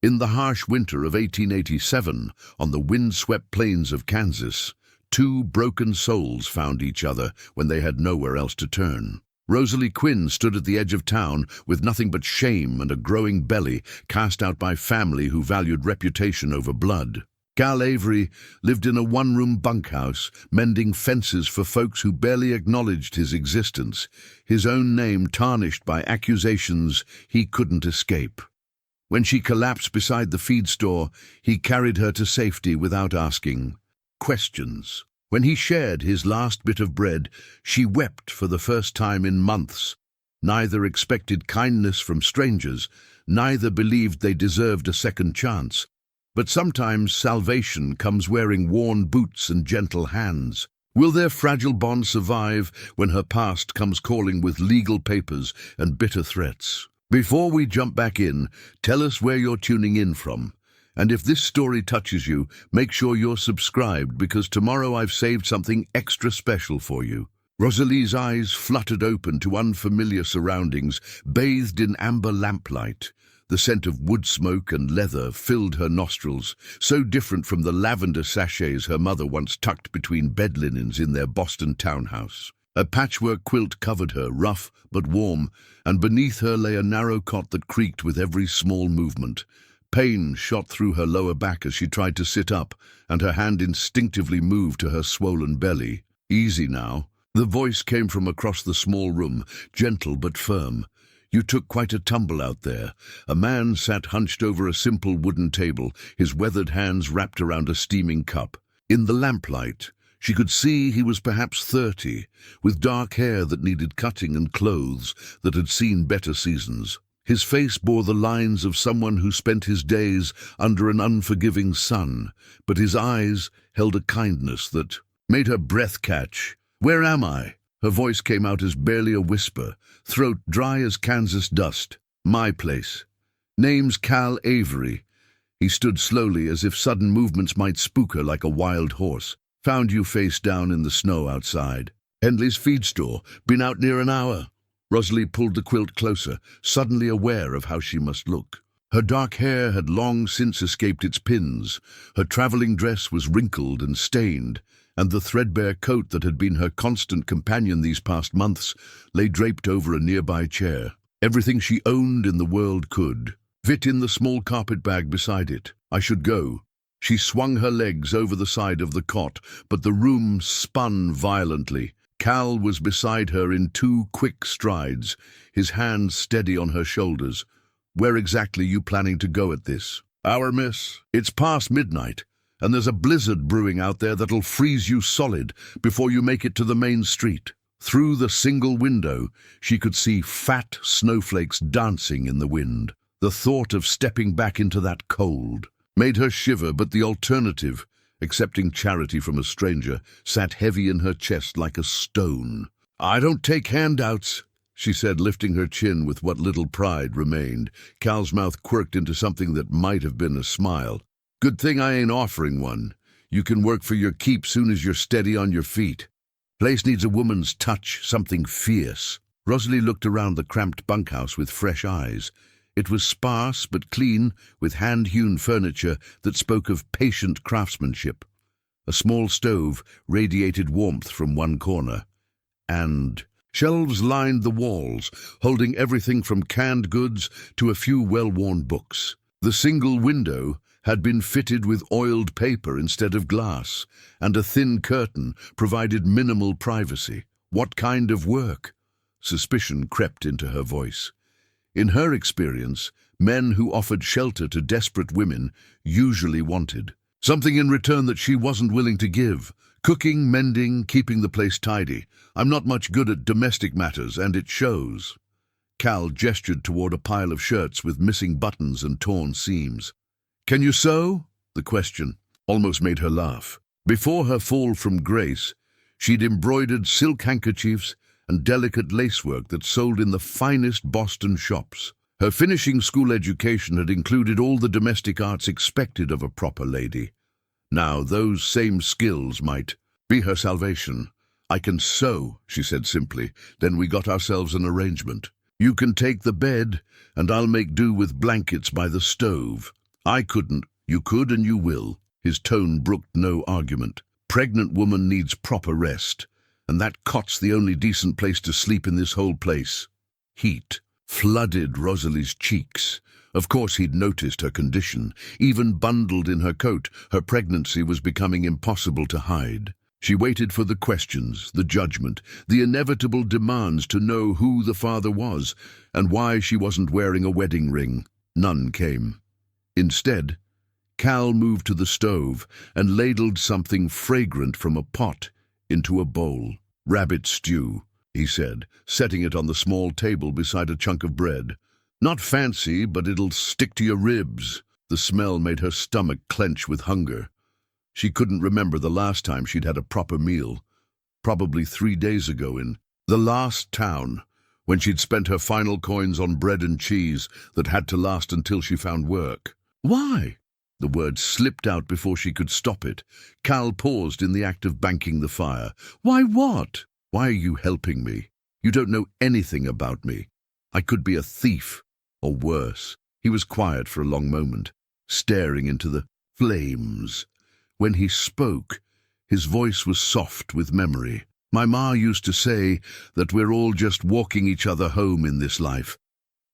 In the harsh winter of 1887, on the windswept plains of Kansas, two broken souls found each other when they had nowhere else to turn. Rosalie Quinn stood at the edge of town with nothing but shame and a growing belly, cast out by family who valued reputation over blood. Cal Avery lived in a one-room bunkhouse, mending fences for folks who barely acknowledged his existence, his own name tarnished by accusations he couldn't escape. When she collapsed beside the feed store, he carried her to safety without asking questions. When he shared his last bit of bread, she wept for the first time in months. Neither expected kindness from strangers, neither believed they deserved a second chance. But sometimes salvation comes wearing worn boots and gentle hands. Will their fragile bond survive when her past comes calling with legal papers and bitter threats? Before we jump back in, tell us where you're tuning in from. And if this story touches you, make sure you're subscribed, because tomorrow I've saved something extra special for you. Rosalie's eyes fluttered open to unfamiliar surroundings, bathed in amber lamplight. The scent of wood smoke and leather filled her nostrils, so different from the lavender sachets her mother once tucked between bed linens in their Boston townhouse. A patchwork quilt covered her, rough but warm, and beneath her lay a narrow cot that creaked with every small movement. Pain shot through her lower back as she tried to sit up, and her hand instinctively moved to her swollen belly. "Easy now." The voice came from across the small room, gentle but firm. "You took quite a tumble out there." A man sat hunched over a simple wooden table, his weathered hands wrapped around a steaming cup. In the lamplight, she could see he was perhaps 30, with dark hair that needed cutting and clothes that had seen better seasons. His face bore the lines of someone who spent his days under an unforgiving sun, but his eyes held a kindness that made her breath catch. "Where am I?" Her voice came out as barely a whisper, throat dry as Kansas dust. "My place. Name's Cal Avery." He stood slowly, as if sudden movements might spook her like a wild horse. "Found you face down in the snow outside. Henley's feed store. Been out near an hour." Rosalie pulled the quilt closer, suddenly aware of how she must look. Her dark hair had long since escaped its pins. Her traveling dress was wrinkled and stained, and the threadbare coat that had been her constant companion these past months lay draped over a nearby chair. Everything she owned in the world could fit in the small carpet bag beside it. "I should go." She swung her legs over the side of the cot, but the room spun violently. Cal was beside her in two quick strides, his hands steady on her shoulders. "Where exactly you planning to go at this hour, miss? It's past midnight, and there's a blizzard brewing out there that'll freeze you solid before you make it to the main street." Through the single window, she could see fat snowflakes dancing in the wind. The thought of stepping back into that cold made her shiver, but the alternative, accepting charity from a stranger, sat heavy in her chest like a stone. "I don't take handouts," she said, lifting her chin with what little pride remained. Cal's mouth quirked into something that might have been a smile. "Good thing I ain't offering one. You can work for your keep soon as you're steady on your feet. Place needs a woman's touch, something fierce." Rosalie looked around the cramped bunkhouse with fresh eyes. It was sparse but clean, with hand-hewn furniture that spoke of patient craftsmanship. A small stove radiated warmth from one corner, and shelves lined the walls, holding everything from canned goods to a few well-worn books. The single window had been fitted with oiled paper instead of glass, and a thin curtain provided minimal privacy. What kind of work? Suspicion crept into her voice. In her experience, men who offered shelter to desperate women usually wanted something in return that she wasn't willing to give. Cooking, mending, keeping the place tidy. "I'm not much good at domestic matters, and it shows." Cal gestured toward a pile of shirts with missing buttons and torn seams. "Can you sew?" The question almost made her laugh. Before her fall from grace, she'd embroidered silk handkerchiefs and delicate lacework that sold in the finest Boston shops. Her finishing school education had included all the domestic arts expected of a proper lady. Now those same skills might be her salvation. "I can sew," she said simply. Then we got ourselves an arrangement. "You can take the bed, and I'll make do with blankets by the stove." I couldn't. You could and you will. His tone brooked no argument. Pregnant woman needs proper rest, and that cot's the only decent place to sleep in this whole place. Heat flooded Rosalie's cheeks. Of course he'd noticed her condition. Even bundled in her coat, her pregnancy was becoming impossible to hide. She waited for the questions, the judgment, the inevitable demands to know who the father was and why she wasn't wearing a wedding ring. None came. Instead, Cal moved to the stove and ladled something fragrant from a pot into a bowl. "Rabbit stew," he said, setting it on the small table beside a chunk of bread. "Not fancy, but it'll stick to your ribs." The smell made her stomach clench with hunger. She couldn't remember the last time she'd had a proper meal. Probably 3 days ago in the last town, when she'd spent her final coins on bread and cheese that had to last until she found work. "Why?" The word slipped out before she could stop it. Cal paused in the act of banking the fire. "Why what?" "Why are you helping me? You don't know anything about me. I could be a thief, or worse." He was quiet for a long moment, staring into the flames. When he spoke, his voice was soft with memory. "My ma used to say that we're all just walking each other home in this life.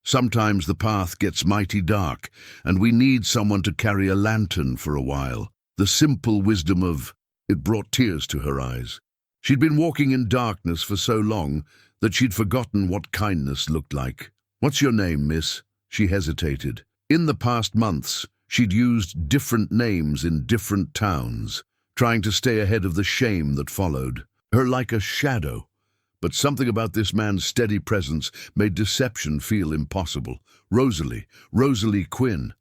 Sometimes the path gets mighty dark, and we need someone to carry a lantern for a while." The simple wisdom of it brought tears to her eyes. She'd been walking in darkness for so long that she'd forgotten what kindness looked like. "What's your name, miss?" She hesitated. In the past months, she'd used different names in different towns, trying to stay ahead of the shame that followed her like a shadow. But something about this man's steady presence made deception feel impossible. Rosalie Quinn."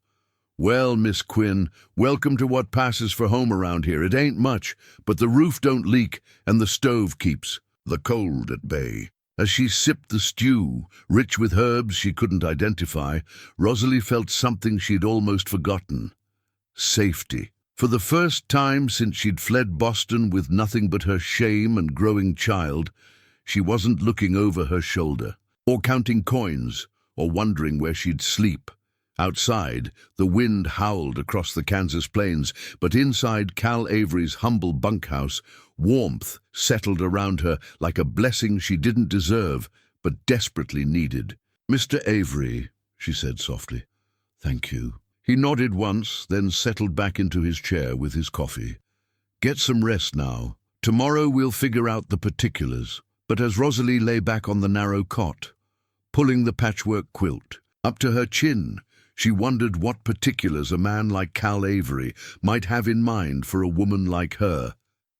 "Well, Miss Quinn, welcome to what passes for home around here. It ain't much, but the roof don't leak and the stove keeps the cold at bay." As she sipped the stew, rich with herbs she couldn't identify, Rosalie felt something she'd almost forgotten. Safety. For the first time since she'd fled Boston with nothing but her shame and growing child, she wasn't looking over her shoulder, or counting coins, or wondering where she'd sleep. Outside, the wind howled across the Kansas plains, but inside Cal Avery's humble bunkhouse, warmth settled around her like a blessing she didn't deserve, but desperately needed. "Mr. Avery," she said softly. "Thank you." He nodded once, then settled back into his chair with his coffee. "Get some rest now. Tomorrow we'll figure out the particulars." But as Rosalie lay back on the narrow cot, pulling the patchwork quilt up to her chin, she wondered what particulars a man like Cal Avery might have in mind for a woman like her,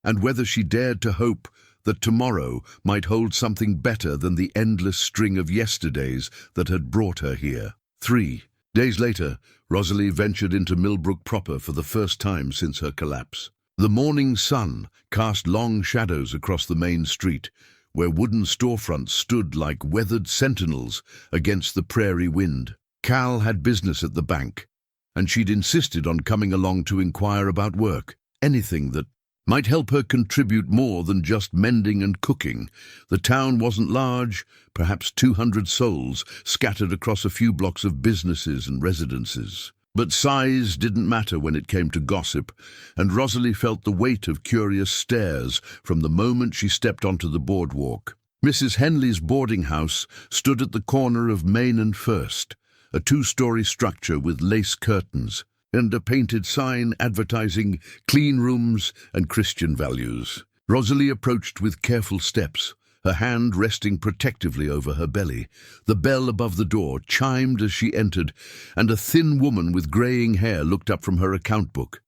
and whether she dared to hope that tomorrow might hold something better than the endless string of yesterdays that had brought her here. 3 days later, Rosalie ventured into Millbrook proper for the first time since her collapse. The morning sun cast long shadows across the main street, where wooden storefronts stood like weathered sentinels against the prairie wind. Cal had business at the bank, and she'd insisted on coming along to inquire about work, anything that might help her contribute more than just mending and cooking. The town wasn't large, perhaps 200 souls scattered across a few blocks of businesses and residences. But size didn't matter when it came to gossip, and Rosalie felt the weight of curious stares from the moment she stepped onto the boardwalk. Mrs. Henley's boarding house stood at the corner of Main and First, a 2-story structure with lace curtains and a painted sign advertising clean rooms and Christian values. Rosalie approached with careful steps, her hand resting protectively over her belly. The bell above the door chimed as she entered, and a thin woman with greying hair looked up from her account book.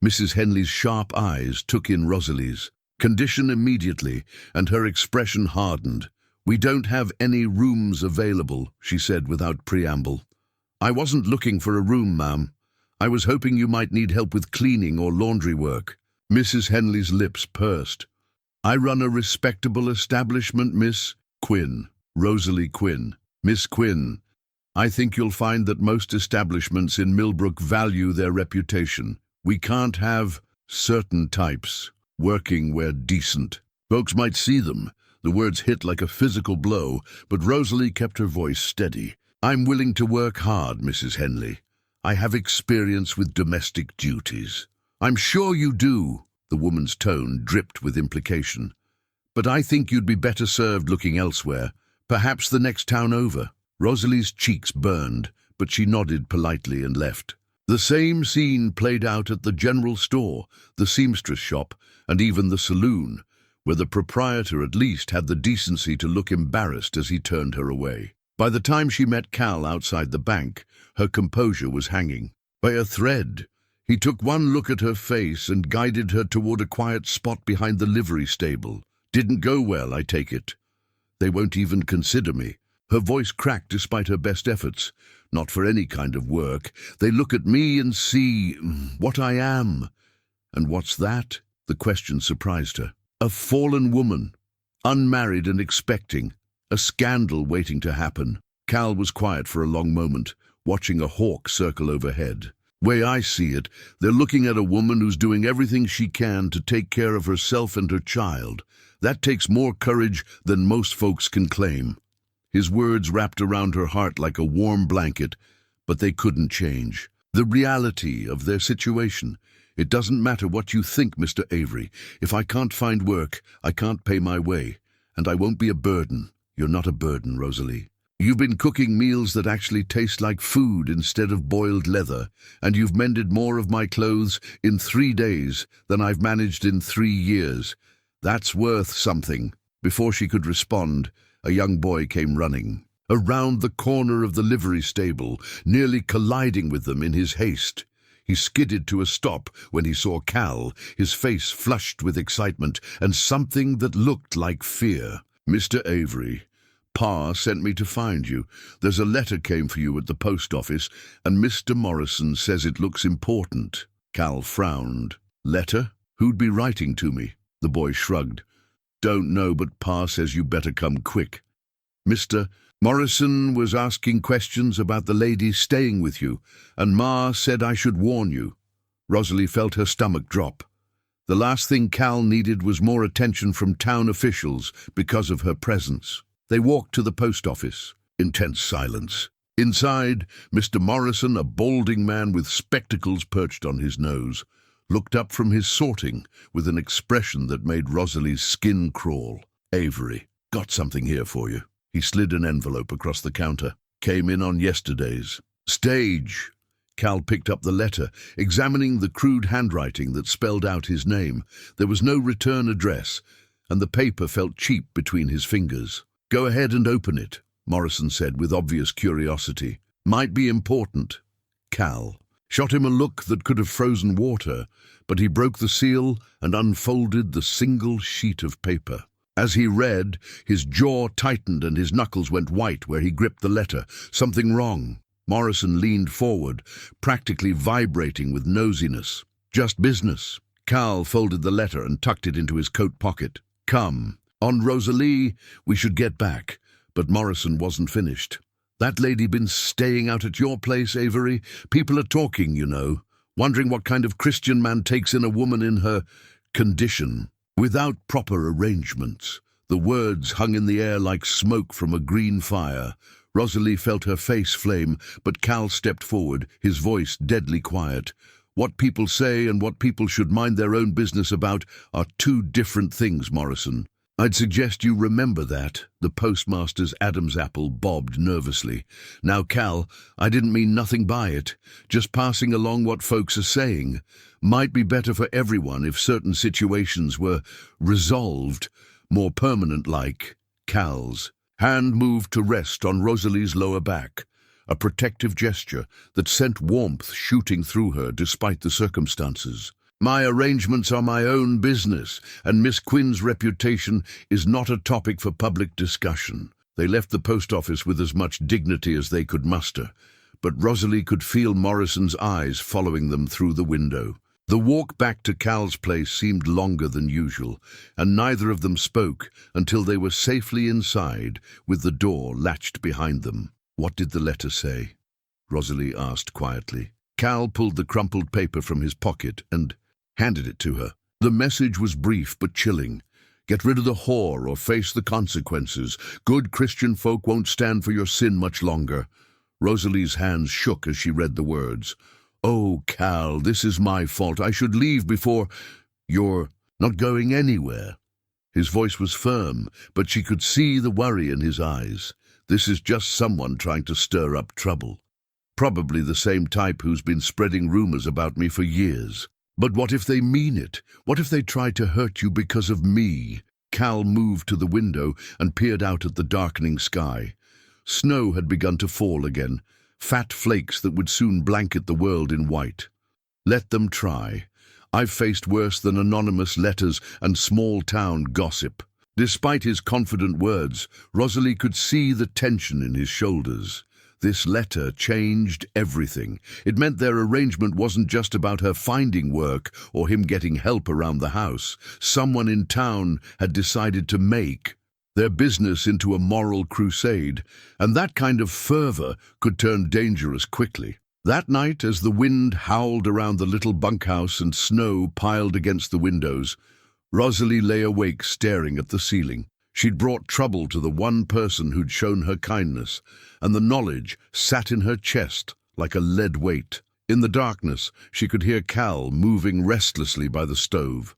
Mrs. Henley's sharp eyes took in Rosalie's condition immediately, and her expression hardened. "We don't have any rooms available," she said without preamble. "I wasn't looking for a room, ma'am. I was hoping you might need help with cleaning or laundry work." Mrs. Henley's lips pursed. "I run a respectable establishment, Miss Quinn." Rosalie Quinn. "Miss Quinn, I think you'll find that most establishments in Millbrook value their reputation. We can't have certain types working where decent. Folks might see them." The words hit like a physical blow, but Rosalie kept her voice steady. "I'm willing to work hard, Mrs. Henley. I have experience with domestic duties. I'm sure you do, the woman's tone dripped with implication. But I think you'd be better served looking elsewhere, perhaps the next town over. Rosalie's cheeks burned, but she nodded politely and left. The same scene played out at the general store, the seamstress shop, and even the saloon, where the proprietor at least had the decency to look embarrassed as he turned her away. By the time she met Cal outside the bank, her composure was hanging by a thread. He took one look at her face and guided her toward a quiet spot behind the livery stable. Didn't go well, I take it. They won't even consider me. Her voice cracked despite her best efforts. Not for any kind of work. They look at me and see what I am. And what's that? The question surprised her. A fallen woman, unmarried and expecting, a scandal waiting to happen. Cal was quiet for a long moment, watching a hawk circle overhead. Way I see it, they're looking at a woman who's doing everything she can to take care of herself and her child. That takes more courage than most folks can claim. His words wrapped around her heart like a warm blanket, but they couldn't change the reality of their situation. It doesn't matter what you think, Mr. Avery. If I can't find work, I can't pay my way, and I won't be a burden. You're not a burden, Rosalie. You've been cooking meals that actually taste like food instead of boiled leather, and you've mended more of my clothes in 3 days than I've managed in 3 years. That's worth something. Before she could respond, a young boy came running around the corner of the livery stable, nearly colliding with them in his haste. He skidded to a stop when he saw Cal, his face flushed with excitement and something that looked like fear. Mr. Avery, Pa sent me to find you. There's a letter came for you at the post office, and Mr. Morrison says it looks important. Cal frowned. Letter? Who'd be writing to me? The boy shrugged. Don't know, but Pa says you better come quick. Mr. Morrison was asking questions about the lady staying with you, and Ma said I should warn you. Rosalie felt her stomach drop. The last thing Cal needed was more attention from town officials because of her presence. They walked to the post office. Intense silence. Inside, Mr. Morrison, a balding man with spectacles perched on his nose, looked up from his sorting with an expression that made Rosalie's skin crawl. Avery, got something here for you. He slid an envelope across the counter. Came in on yesterday's. Stage. Cal picked up the letter, examining the crude handwriting that spelled out his name. There was no return address, and the paper felt cheap between his fingers. Go ahead and open it, Morrison said with obvious curiosity. Might be important. Cal shot him a look that could have frozen water, but he broke the seal and unfolded the single sheet of paper. As he read, his jaw tightened and his knuckles went white where he gripped the letter. Something wrong. Morrison leaned forward, practically vibrating with nosiness. Just business. Cal folded the letter and tucked it into his coat pocket. Come. On Rosalie, we should get back. But Morrison wasn't finished. That lady been staying out at your place, Avery? People are talking, you know, wondering what kind of Christian man takes in a woman in her condition. Without proper arrangements. The words hung in the air like smoke from a green fire. Rosalie felt her face flame, but Cal stepped forward, his voice deadly quiet. What people say and what people should mind their own business about are two different things, Morrison. I'd suggest you remember that. The postmaster's Adam's apple bobbed nervously. Now, Cal, I didn't mean nothing by it. Just passing along what folks are saying. Might be better for everyone if certain situations were resolved, more permanent-like. Cal's hand moved to rest on Rosalie's lower back, a protective gesture that sent warmth shooting through her despite the circumstances. My arrangements are my own business, and Miss Quinn's reputation is not a topic for public discussion. They left the post office with as much dignity as they could muster, but Rosalie could feel Morrison's eyes following them through the window. The walk back to Cal's place seemed longer than usual, and neither of them spoke until they were safely inside, with the door latched behind them. What did the letter say? Rosalie asked quietly. Cal pulled the crumpled paper from his pocket and handed it to her. The message was brief but chilling. Get rid of the whore or face the consequences. Good Christian folk won't stand for your sin much longer. Rosalie's hands shook as she read the words. "Oh, Cal, this is my fault. I should leave before—" "You're not going anywhere." His voice was firm, but she could see the worry in his eyes. This is just someone trying to stir up trouble. Probably the same type who's been spreading rumors about me for years. But what if they mean it? What if they try to hurt you because of me? Cal moved to the window and peered out at the darkening sky. Snow had begun to fall again, fat flakes that would soon blanket the world in white. Let them try. I've faced worse than anonymous letters and small-town gossip. Despite his confident words, Rosalie could see the tension in his shoulders. This letter changed everything. It meant their arrangement wasn't just about her finding work or him getting help around the house. Someone in town had decided to make their business into a moral crusade, and that kind of fervor could turn dangerous quickly. That night, as the wind howled around the little bunkhouse and snow piled against the windows, Rosalie lay awake staring at the ceiling. She'd brought trouble to the one person who'd shown her kindness, and the knowledge sat in her chest like a lead weight. In the darkness, she could hear Cal moving restlessly by the stove,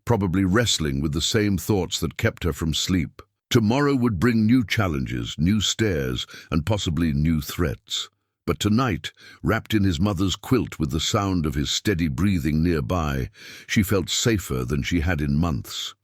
probably wrestling with the same thoughts that kept her from sleep. Tomorrow would bring new challenges, new stares, and possibly new threats. But tonight, wrapped in his mother's quilt with the sound of his steady breathing nearby, she felt safer than she had in months.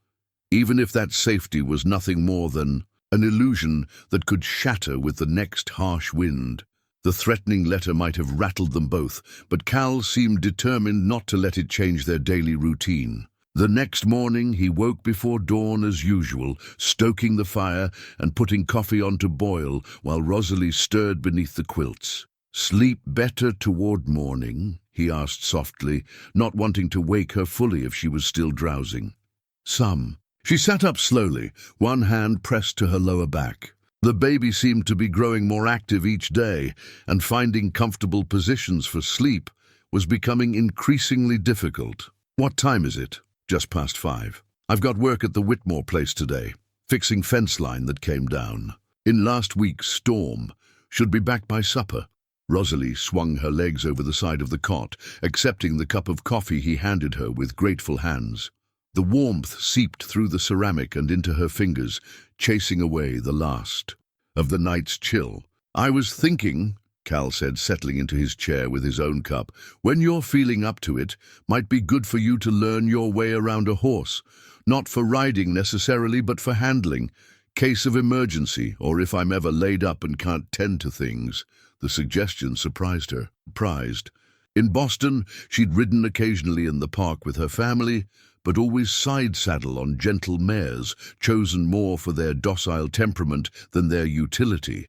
Even if that safety was nothing more than an illusion that could shatter with the next harsh wind. The threatening letter might have rattled them both, but Cal seemed determined not to let it change their daily routine. The next morning he woke before dawn as usual, stoking the fire and putting coffee on to boil while Rosalie stirred beneath the quilts. "Sleep better toward morning?" he asked softly, not wanting to wake her fully if she was still drowsing. "Some." She sat up slowly, one hand pressed to her lower back. The baby seemed to be growing more active each day, and finding comfortable positions for sleep was becoming increasingly difficult. "What time is it?" "Just past 5. I've got work at the Whitmore place today, fixing fence line that came down. In last week's storm. Should be back by supper." Rosalie swung her legs over the side of the cot, accepting the cup of coffee he handed her with grateful hands. The warmth seeped through the ceramic and into her fingers, chasing away the last of the night's chill. "I was thinking," Cal said, settling into his chair with his own cup, "when you're feeling up to it, might be good for you to learn your way around a horse. Not for riding necessarily, but for handling. Case of emergency, or if I'm ever laid up and can't tend to things." The suggestion surprised her. In Boston, she'd ridden occasionally in the park with her family, but always side-saddle on gentle mares, chosen more for their docile temperament than their utility.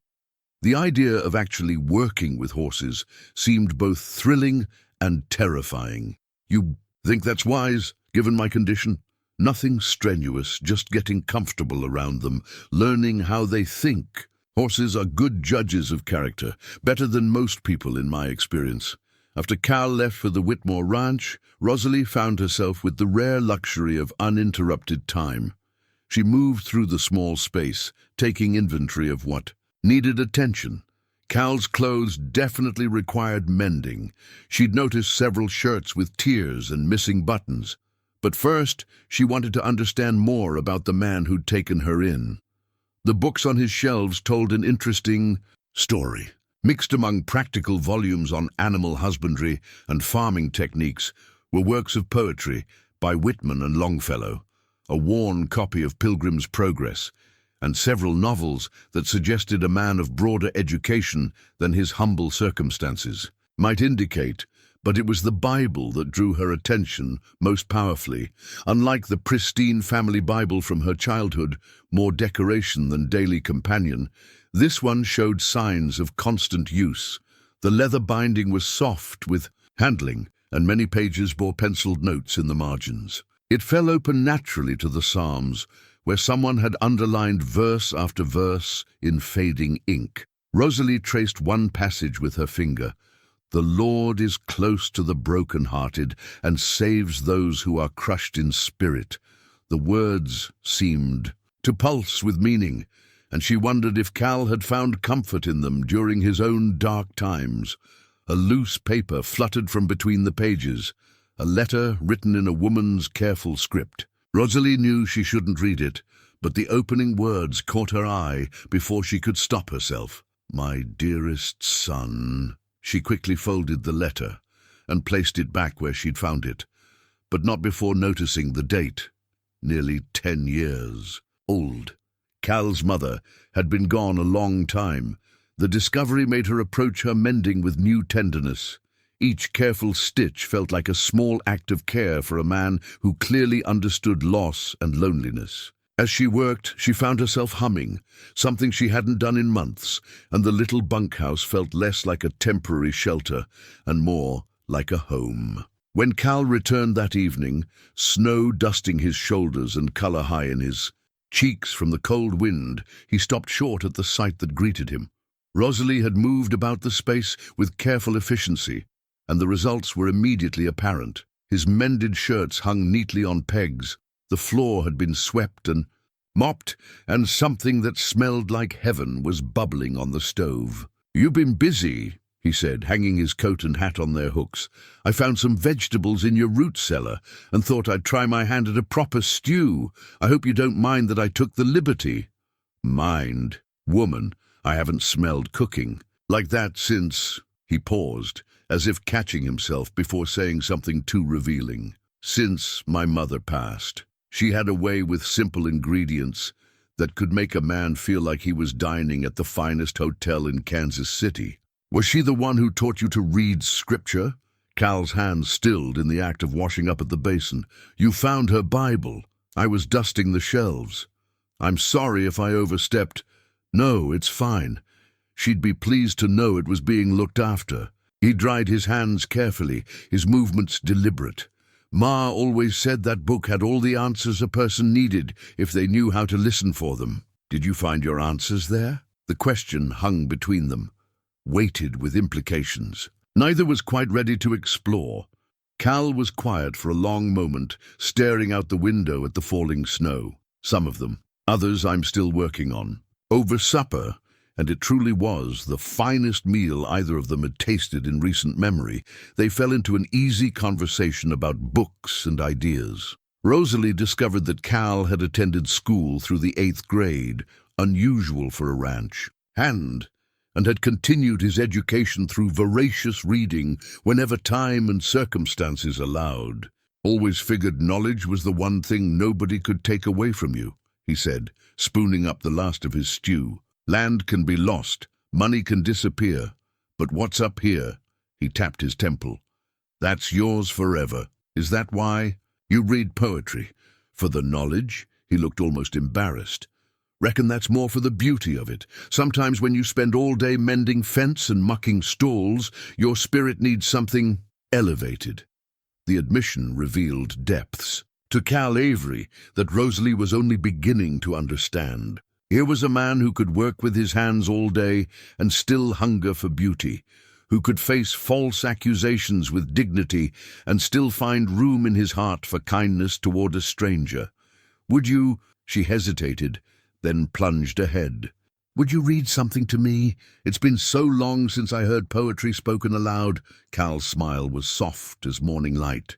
The idea of actually working with horses seemed both thrilling and terrifying. "You think that's wise, given my condition?" "Nothing strenuous, just getting comfortable around them, learning how they think. Horses are good judges of character, better than most people in my experience." After Cal left for the Whitmore ranch, Rosalie found herself with the rare luxury of uninterrupted time. She moved through the small space, taking inventory of what needed attention. Cal's clothes definitely required mending. She'd noticed several shirts with tears and missing buttons. But first, she wanted to understand more about the man who'd taken her in. The books on his shelves told an interesting story. Mixed among practical volumes on animal husbandry and farming techniques were works of poetry by Whitman and Longfellow, a worn copy of Pilgrim's Progress, and several novels that suggested a man of broader education than his humble circumstances might indicate, but it was the Bible that drew her attention most powerfully. Unlike the pristine family Bible from her childhood, more decoration than daily companion, this one showed signs of constant use. The leather binding was soft with handling, and many pages bore penciled notes in the margins. It fell open naturally to the Psalms, where someone had underlined verse after verse in fading ink. Rosalie traced one passage with her finger. "The Lord is close to the broken-hearted and saves those who are crushed in spirit." The words seemed to pulse with meaning, and she wondered if Cal had found comfort in them during his own dark times. A loose paper fluttered from between the pages, a letter written in a woman's careful script. Rosalie knew she shouldn't read it, but the opening words caught her eye before she could stop herself. "My dearest son." She quickly folded the letter and placed it back where she'd found it, but not before noticing the date. Nearly 10 years old. Cal's mother had been gone a long time. The discovery made her approach her mending with new tenderness. Each careful stitch felt like a small act of care for a man who clearly understood loss and loneliness. As she worked, she found herself humming, something she hadn't done in months, and the little bunkhouse felt less like a temporary shelter and more like a home. When Cal returned that evening, snow dusting his shoulders and color high in his cheeks from the cold wind, he stopped short at the sight that greeted him. Rosalie had moved about the space with careful efficiency, and the results were immediately apparent. His mended shirts hung neatly on pegs, the floor had been swept and mopped, and something that smelled like heaven was bubbling on the stove. "You've been busy," he said, hanging his coat and hat on their hooks. "I found some vegetables in your root cellar and thought I'd try my hand at a proper stew. I hope you don't mind that I took the liberty." "Mind? Woman, I haven't smelled cooking like that since—" He paused, as if catching himself before saying something too revealing. "Since my mother passed. She had a way with simple ingredients that could make a man feel like he was dining at the finest hotel in Kansas City." "Was she the one who taught you to read scripture?" Cal's hand stilled in the act of washing up at the basin. "You found her Bible." "I was dusting the shelves. I'm sorry if I overstepped." "No, it's fine. She'd be pleased to know it was being looked after." He dried his hands carefully, his movements deliberate. "Ma always said that book had all the answers a person needed if they knew how to listen for them." "Did you find your answers there?" The question hung between them, weighted with implications. Neither was quite ready to explore. Cal was quiet for a long moment, staring out the window at the falling snow. "Some of them. Others I'm still working on." Over supper, and it truly was the finest meal either of them had tasted in recent memory, they fell into an easy conversation about books and ideas. Rosalie discovered that Cal had attended school through the 8th grade, unusual for a ranch, and had continued his education through voracious reading whenever time and circumstances allowed. "Always figured knowledge was the one thing nobody could take away from you," he said, spooning up the last of his stew. "Land can be lost, money can disappear, but what's up here?" He tapped his temple. "That's yours forever. Is that why you read poetry? For the knowledge?" He looked almost embarrassed. "Reckon that's more for the beauty of it. Sometimes when you spend all day mending fence and mucking stalls, your spirit needs something elevated." The admission revealed depths to Cal Avery that Rosalie was only beginning to understand. Here was a man who could work with his hands all day and still hunger for beauty, who could face false accusations with dignity and still find room in his heart for kindness toward a stranger. "Would you—" She hesitated, then plunged ahead. "Would you read something to me? It's been so long since I heard poetry spoken aloud." Cal's smile was soft as morning light.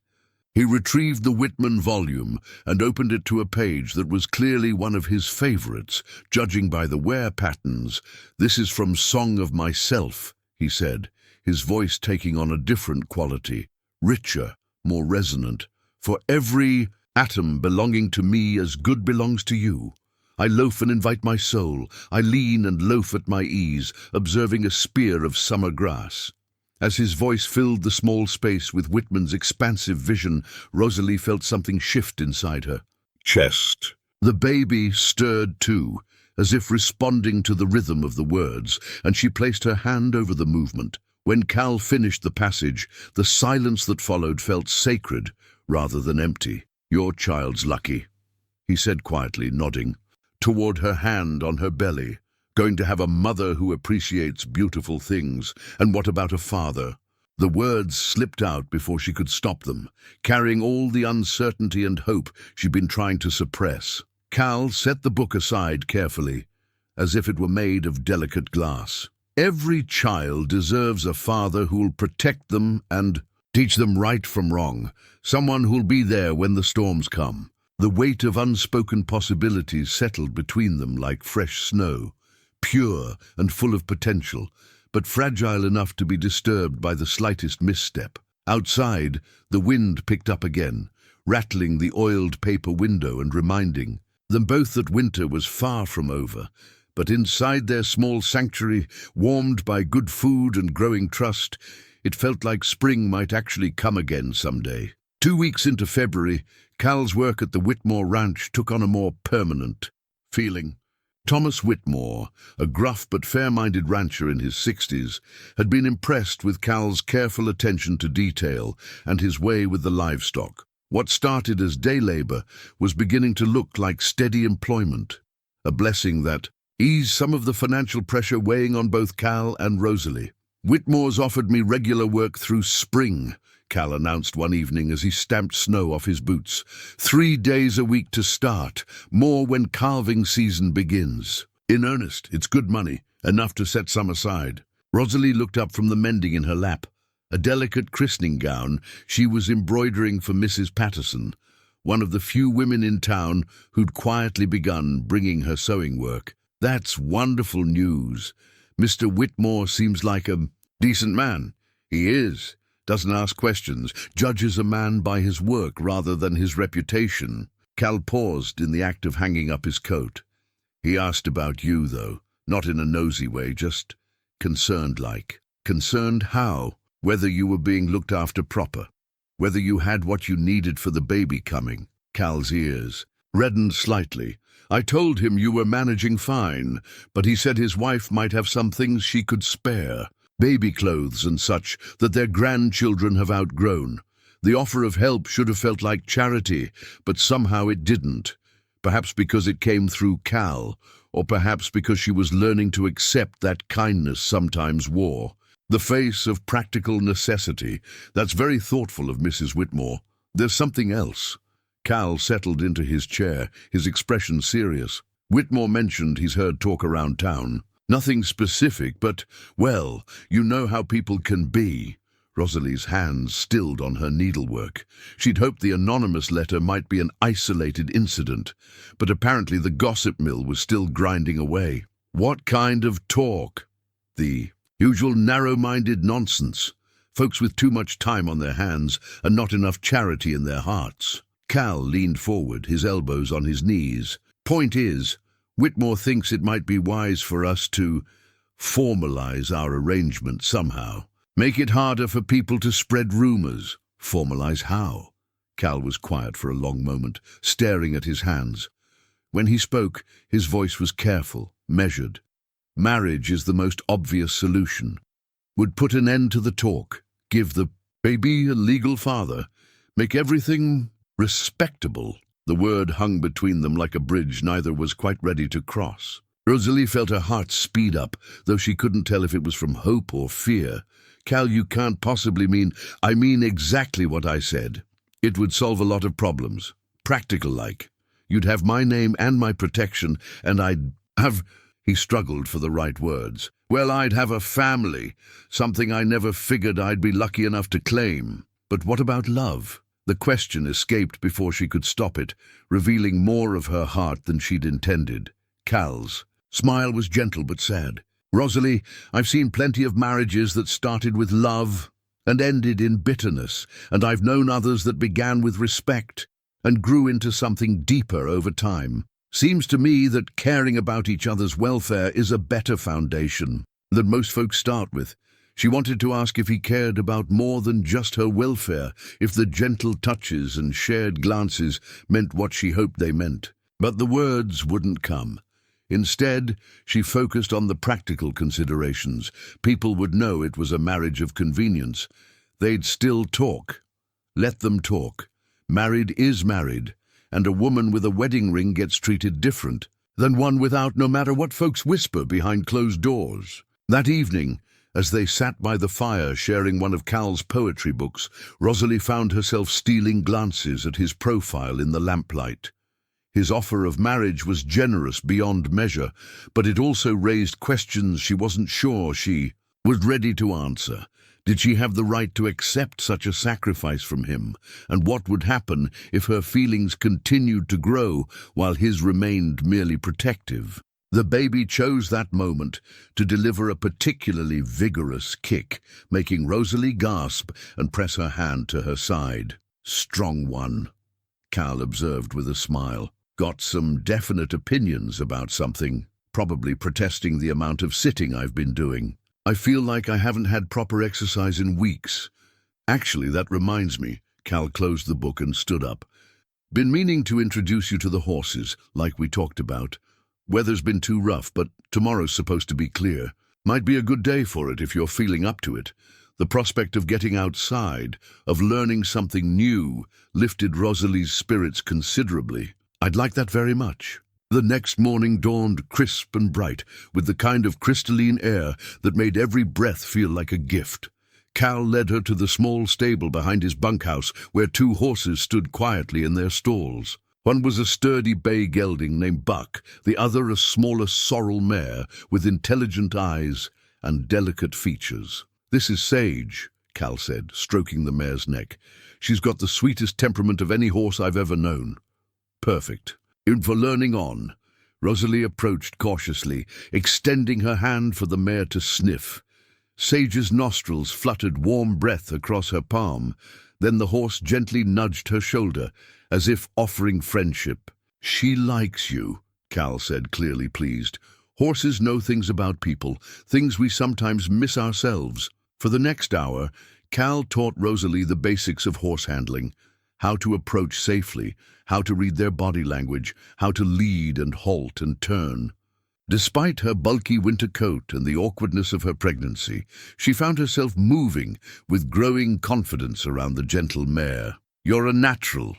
He retrieved the Whitman volume and opened it to a page that was clearly one of his favorites, judging by the wear patterns. "This is from Song of Myself," he said, his voice taking on a different quality, richer, more resonant. "For every atom belonging to me as good belongs to you. I loaf and invite my soul. I lean and loaf at my ease, observing a spear of summer grass." As his voice filled the small space with Whitman's expansive vision, Rosalie felt something shift inside her chest. The baby stirred too, as if responding to the rhythm of the words, and she placed her hand over the movement. When Cal finished the passage, the silence that followed felt sacred rather than empty. "Your child's lucky," he said quietly, nodding toward her hand on her belly. "Going to have a mother who appreciates beautiful things. And what about a father?" The words slipped out before she could stop them, carrying all the uncertainty and hope she'd been trying to suppress. Cal set the book aside carefully. as if it were made of delicate glass. Every child deserves a father who'll protect them and teach them right from wrong, someone who'll be there when the storms come. The weight of unspoken possibilities settled between them like fresh snow, pure and full of potential, but fragile enough to be disturbed by the slightest misstep. Outside, the wind picked up again, rattling the oiled paper window and reminding them both that winter was far from over. But inside their small sanctuary, warmed by good food and growing trust, it felt like spring might actually come again someday. 2 weeks into February, Cal's work at the Whitmore Ranch took on a more permanent feeling. Thomas Whitmore, a gruff but fair-minded rancher in his 60s, had been impressed with Cal's careful attention to detail and his way with the livestock. What started as day labor was beginning to look like steady employment, a blessing that eased some of the financial pressure weighing on both Cal and Rosalie. "Whitmore's offered me regular work through spring," Cal announced one evening as he stamped snow off his boots. 3 days a week to start, more when calving season begins. "In earnest, it's good money, enough to set some aside." Rosalie looked up from the mending in her lap, a delicate christening gown she was embroidering for Mrs. Patterson, one of the few women in town who'd quietly begun bringing her sewing work. "That's wonderful news. Mr. Whitmore seems like a decent man." "He is. Doesn't ask questions, judges a man by his work rather than his reputation." Cal paused in the act of hanging up his coat. "He asked about you, though, not in a nosy way, just concerned-like." "Concerned how? Whether you were being looked after proper? Whether you had what you needed for the baby coming?" Cal's ears reddened slightly. "I told him you were managing fine, but he said his wife might have some things she could spare. Baby clothes and such that their grandchildren have outgrown. The offer of help should have felt like charity, but somehow it didn't. Perhaps because it came through Cal, or perhaps because she was learning to accept that kindness sometimes wore. The face of practical necessity. That's very thoughtful of Mrs. Whitmore. There's something else." Cal settled into his chair, his expression serious. "Whitmore mentioned he's heard talk around town. Nothing specific, but, well, you know how people can be." Rosalie's hands stilled on her needlework. She'd hoped the anonymous letter might be an isolated incident, but apparently the gossip mill was still grinding away. "What kind of talk?" "The usual narrow-minded nonsense. Folks with too much time on their hands and not enough charity in their hearts." Cal leaned forward, his elbows on his knees. "Point is, Whitmore thinks it might be wise for us to formalize our arrangement somehow. Make it harder for people to spread rumors." "Formalize how?" Cal was quiet for a long moment, staring at his hands. When he spoke, his voice was careful, measured. "Marriage is the most obvious solution. Would put an end to the talk, give the baby a legal father, make everything respectable." The word hung between them like a bridge neither was quite ready to cross. Rosalie felt her heart speed up, though she couldn't tell if it was from hope or fear. "Cal, you can't possibly mean—" "I mean exactly what I said. It would solve a lot of problems. Practical-like. You'd have my name and my protection, and I'd have—" He struggled for the right words. "Well, I'd have a family, something I never figured I'd be lucky enough to claim." "But what about love?" The question escaped before she could stop it, revealing more of her heart than she'd intended. Cal's smile was gentle but sad. "Rosalie, I've seen plenty of marriages that started with love and ended in bitterness, and I've known others that began with respect and grew into something deeper over time. Seems to me that caring about each other's welfare is a better foundation than most folks start with." She wanted to ask if he cared about more than just her welfare, if the gentle touches and shared glances meant what she hoped they meant. But the words wouldn't come. Instead, she focused on the practical considerations. People would know it was a marriage of convenience. They'd still talk. Let them talk. Married is married, and a woman with a wedding ring gets treated different than one without, no matter what folks whisper behind closed doors. That evening, as they sat by the fire sharing one of Cal's poetry books, Rosalie found herself stealing glances at his profile in the lamplight. His offer of marriage was generous beyond measure, but it also raised questions she wasn't sure she was ready to answer. Did she have the right to accept such a sacrifice from him? And what would happen if her feelings continued to grow while his remained merely protective? The baby chose that moment to deliver a particularly vigorous kick, making Rosalie gasp and press her hand to her side. "Strong one," Cal observed with a smile. "Got some definite opinions about something, probably protesting the amount of sitting I've been doing. I feel like I haven't had proper exercise in weeks. Actually, that reminds me." Cal closed the book and stood up. "Been meaning to introduce you to the horses, like we talked about. Weather's been too rough, but tomorrow's supposed to be clear. Might be a good day for it if you're feeling up to it." The prospect of getting outside, of learning something new, lifted Rosalie's spirits considerably. "I'd like that very much." The next morning dawned crisp and bright, with the kind of crystalline air that made every breath feel like a gift. Cal led her to the small stable behind his bunkhouse, where two horses stood quietly in their stalls. One was a sturdy bay gelding named Buck, the other a smaller sorrel mare with intelligent eyes and delicate features. "This is Sage," Cal said, stroking the mare's neck. "She's got the sweetest temperament of any horse I've ever known." "Perfect. In for learning on." Rosalie approached cautiously, extending her hand for the mare to sniff. Sage's nostrils fluttered warm breath across her palm. Then the horse gently nudged her shoulder, as if offering friendship. "She likes you," Cal said, clearly pleased. "Horses know things about people, things we sometimes miss ourselves." For the next hour, Cal taught Rosalie the basics of horse handling: how to approach safely, how to read their body language, how to lead and halt and turn. Despite her bulky winter coat and the awkwardness of her pregnancy, she found herself moving with growing confidence around the gentle mare. "You're a natural,"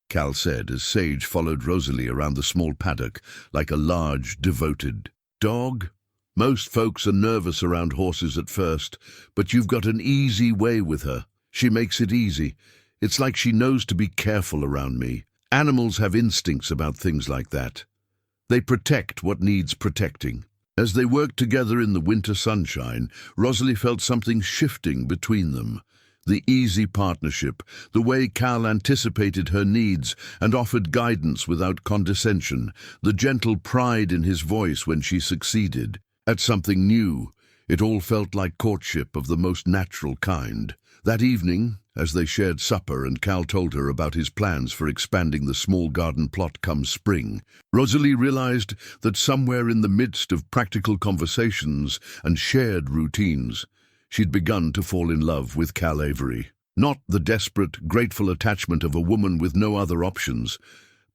Cal said as Sage followed Rosalie around the small paddock like a large, devoted dog. "Most folks are nervous around horses at first, but you've got an easy way with her. She makes it easy. It's like she knows to be careful around me. Animals have instincts about things like that. They protect what needs protecting." As they worked together in the winter sunshine, Rosalie felt something shifting between them. The easy partnership, the way Cal anticipated her needs and offered guidance without condescension, the gentle pride in his voice when she succeeded at something new. It all felt like courtship of the most natural kind. That evening, as they shared supper and Cal told her about his plans for expanding the small garden plot come spring, Rosalie realized that somewhere in the midst of practical conversations and shared routines, she'd begun to fall in love with Cal Avery. Not the desperate, grateful attachment of a woman with no other options,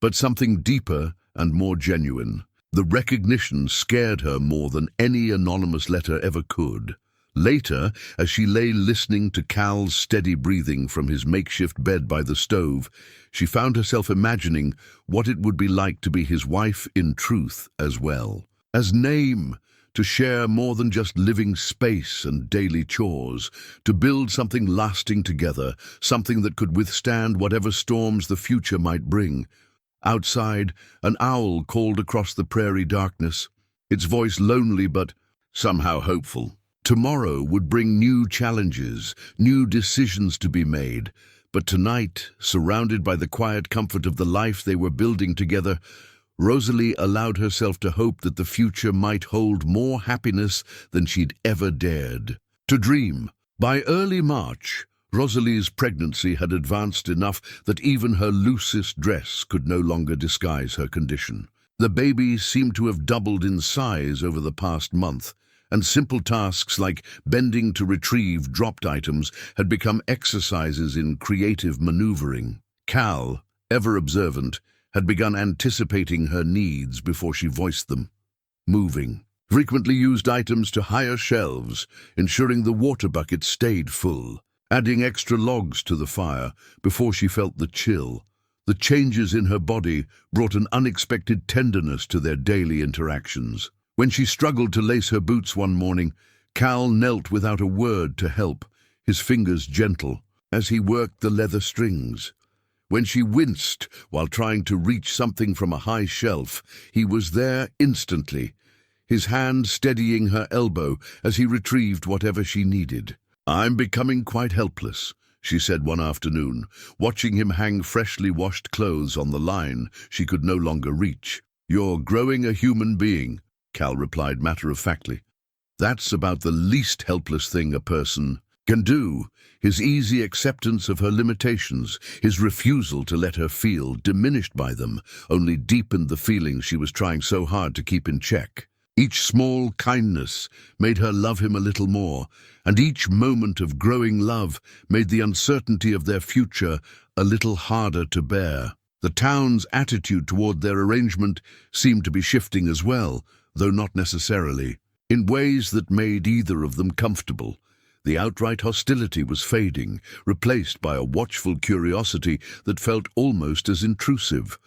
but something deeper and more genuine. The recognition scared her more than any anonymous letter ever could. Later, as she lay listening to Cal's steady breathing from his makeshift bed by the stove, she found herself imagining what it would be like to be his wife in truth as well. As name, to share more than just living space and daily chores, to build something lasting together, something that could withstand whatever storms the future might bring. Outside, an owl called across the prairie darkness, its voice lonely but somehow hopeful. Tomorrow would bring new challenges, new decisions to be made, but tonight, surrounded by the quiet comfort of the life they were building together, Rosalie allowed herself to hope that the future might hold more happiness than she'd ever dared to dream. By early March, Rosalie's pregnancy had advanced enough that even her loosest dress could no longer disguise her condition. The baby seemed to have doubled in size over the past month, and simple tasks like bending to retrieve dropped items had become exercises in creative maneuvering. Cal, ever observant, had begun anticipating her needs before she voiced them. Moving frequently used items to higher shelves, ensuring the water bucket stayed full, adding extra logs to the fire before she felt the chill. The changes in her body brought an unexpected tenderness to their daily interactions. When she struggled to lace her boots one morning, Cal knelt without a word to help, his fingers gentle, as he worked the leather strings. When she winced while trying to reach something from a high shelf, he was there instantly, his hand steadying her elbow as he retrieved whatever she needed. "I'm becoming quite helpless," she said one afternoon, watching him hang freshly washed clothes on the line she could no longer reach. "You're growing a human being," Cal replied matter-of-factly. "That's about the least helpless thing a person can do." His easy acceptance of her limitations, his refusal to let her feel diminished by them, only deepened the feelings she was trying so hard to keep in check. Each small kindness made her love him a little more, and each moment of growing love made the uncertainty of their future a little harder to bear. The town's attitude toward their arrangement seemed to be shifting as well, though not necessarily, in ways that made either of them comfortable. The outright hostility was fading, replaced by a watchful curiosity that felt almost as intrusive.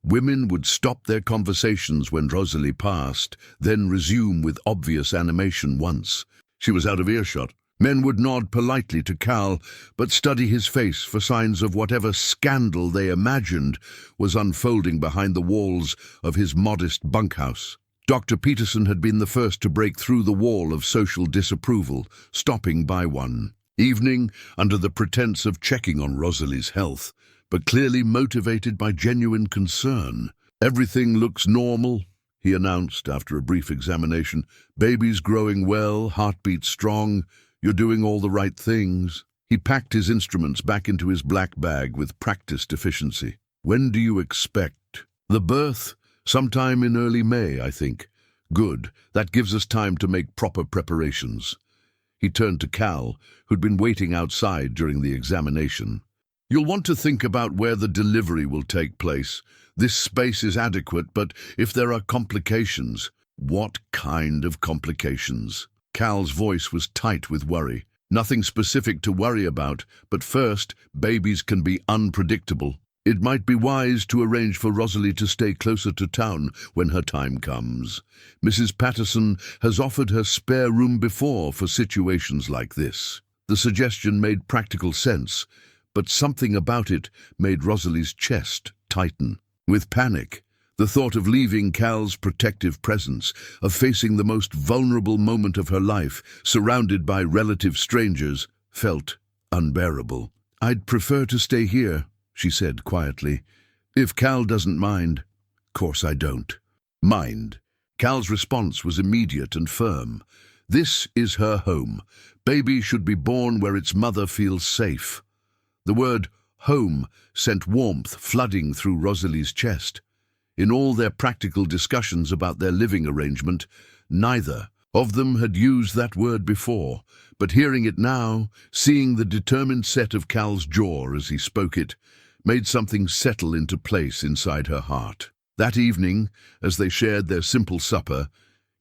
Women would stop their conversations when Rosalie passed, then resume with obvious animation once she was out of earshot. Men would nod politely to Cal, but study his face for signs of whatever scandal they imagined was unfolding behind the walls of his modest bunkhouse. Dr. Peterson had been the first to break through the wall of social disapproval, stopping by one evening under the pretense of checking on Rosalie's health, but clearly motivated by genuine concern. "Everything looks normal," he announced after a brief examination. "Baby's growing well, heartbeat strong. You're doing all the right things." He packed his instruments back into his black bag with practiced efficiency. "When do you expect the birth?" "Sometime in early May, I think." "Good. That gives us time to make proper preparations." He turned to Cal, who'd been waiting outside during the examination. "You'll want to think about where the delivery will take place. This space is adequate, but if there are complications..." "What kind of complications?" Cal's voice was tight with worry. "Nothing specific to worry about, but first, babies can be unpredictable. It might be wise to arrange for Rosalie to stay closer to town when her time comes. Mrs. Patterson has offered her spare room before for situations like this." The suggestion made practical sense, but something about it made Rosalie's chest tighten. With panic, the thought of leaving Cal's protective presence, of facing the most vulnerable moment of her life, surrounded by relative strangers, felt unbearable. "I'd prefer to stay here," she said quietly. "If Cal doesn't mind." "Course I don't." "Mind." Cal's response was immediate and firm. "This is her home. Baby should be born where its mother feels safe." The word home sent warmth flooding through Rosalie's chest. In all their practical discussions about their living arrangement, neither of them had used that word before, but hearing it now, seeing the determined set of Cal's jaw as he spoke it, made something settle into place inside her heart. That evening, as they shared their simple supper,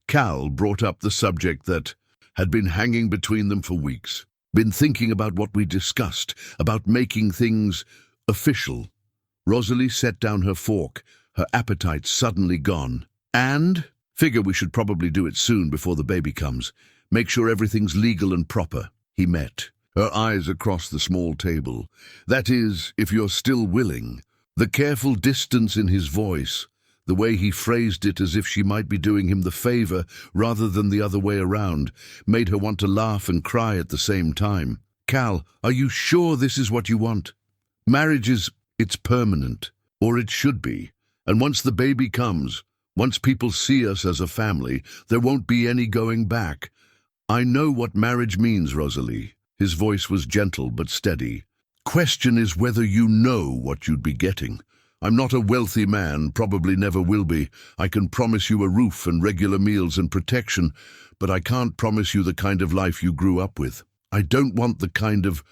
Cal brought up the subject that had been hanging between them for weeks. "Been thinking about what we discussed, about making things official." Rosalie set down her fork, her appetite suddenly gone. "And? Figure we should probably do it soon before the baby comes. Make sure everything's legal and proper." He met her eyes across the small table. "That is, if you're still willing." The careful distance in his voice, the way he phrased it as if she might be doing him the favor rather than the other way around, made her want to laugh and cry at the same time. "Cal, are you sure this is what you want? Marriage it's permanent, or it should be. And once the baby comes, once people see us as a family, there won't be any going back. I know what marriage means, Rosalie." His voice was gentle but steady. "Question is whether you know what you'd be getting. I'm not a wealthy man, probably never will be. I can promise you a roof and regular meals and protection, but I can't promise you the kind of life you grew up with. I don't want the kind of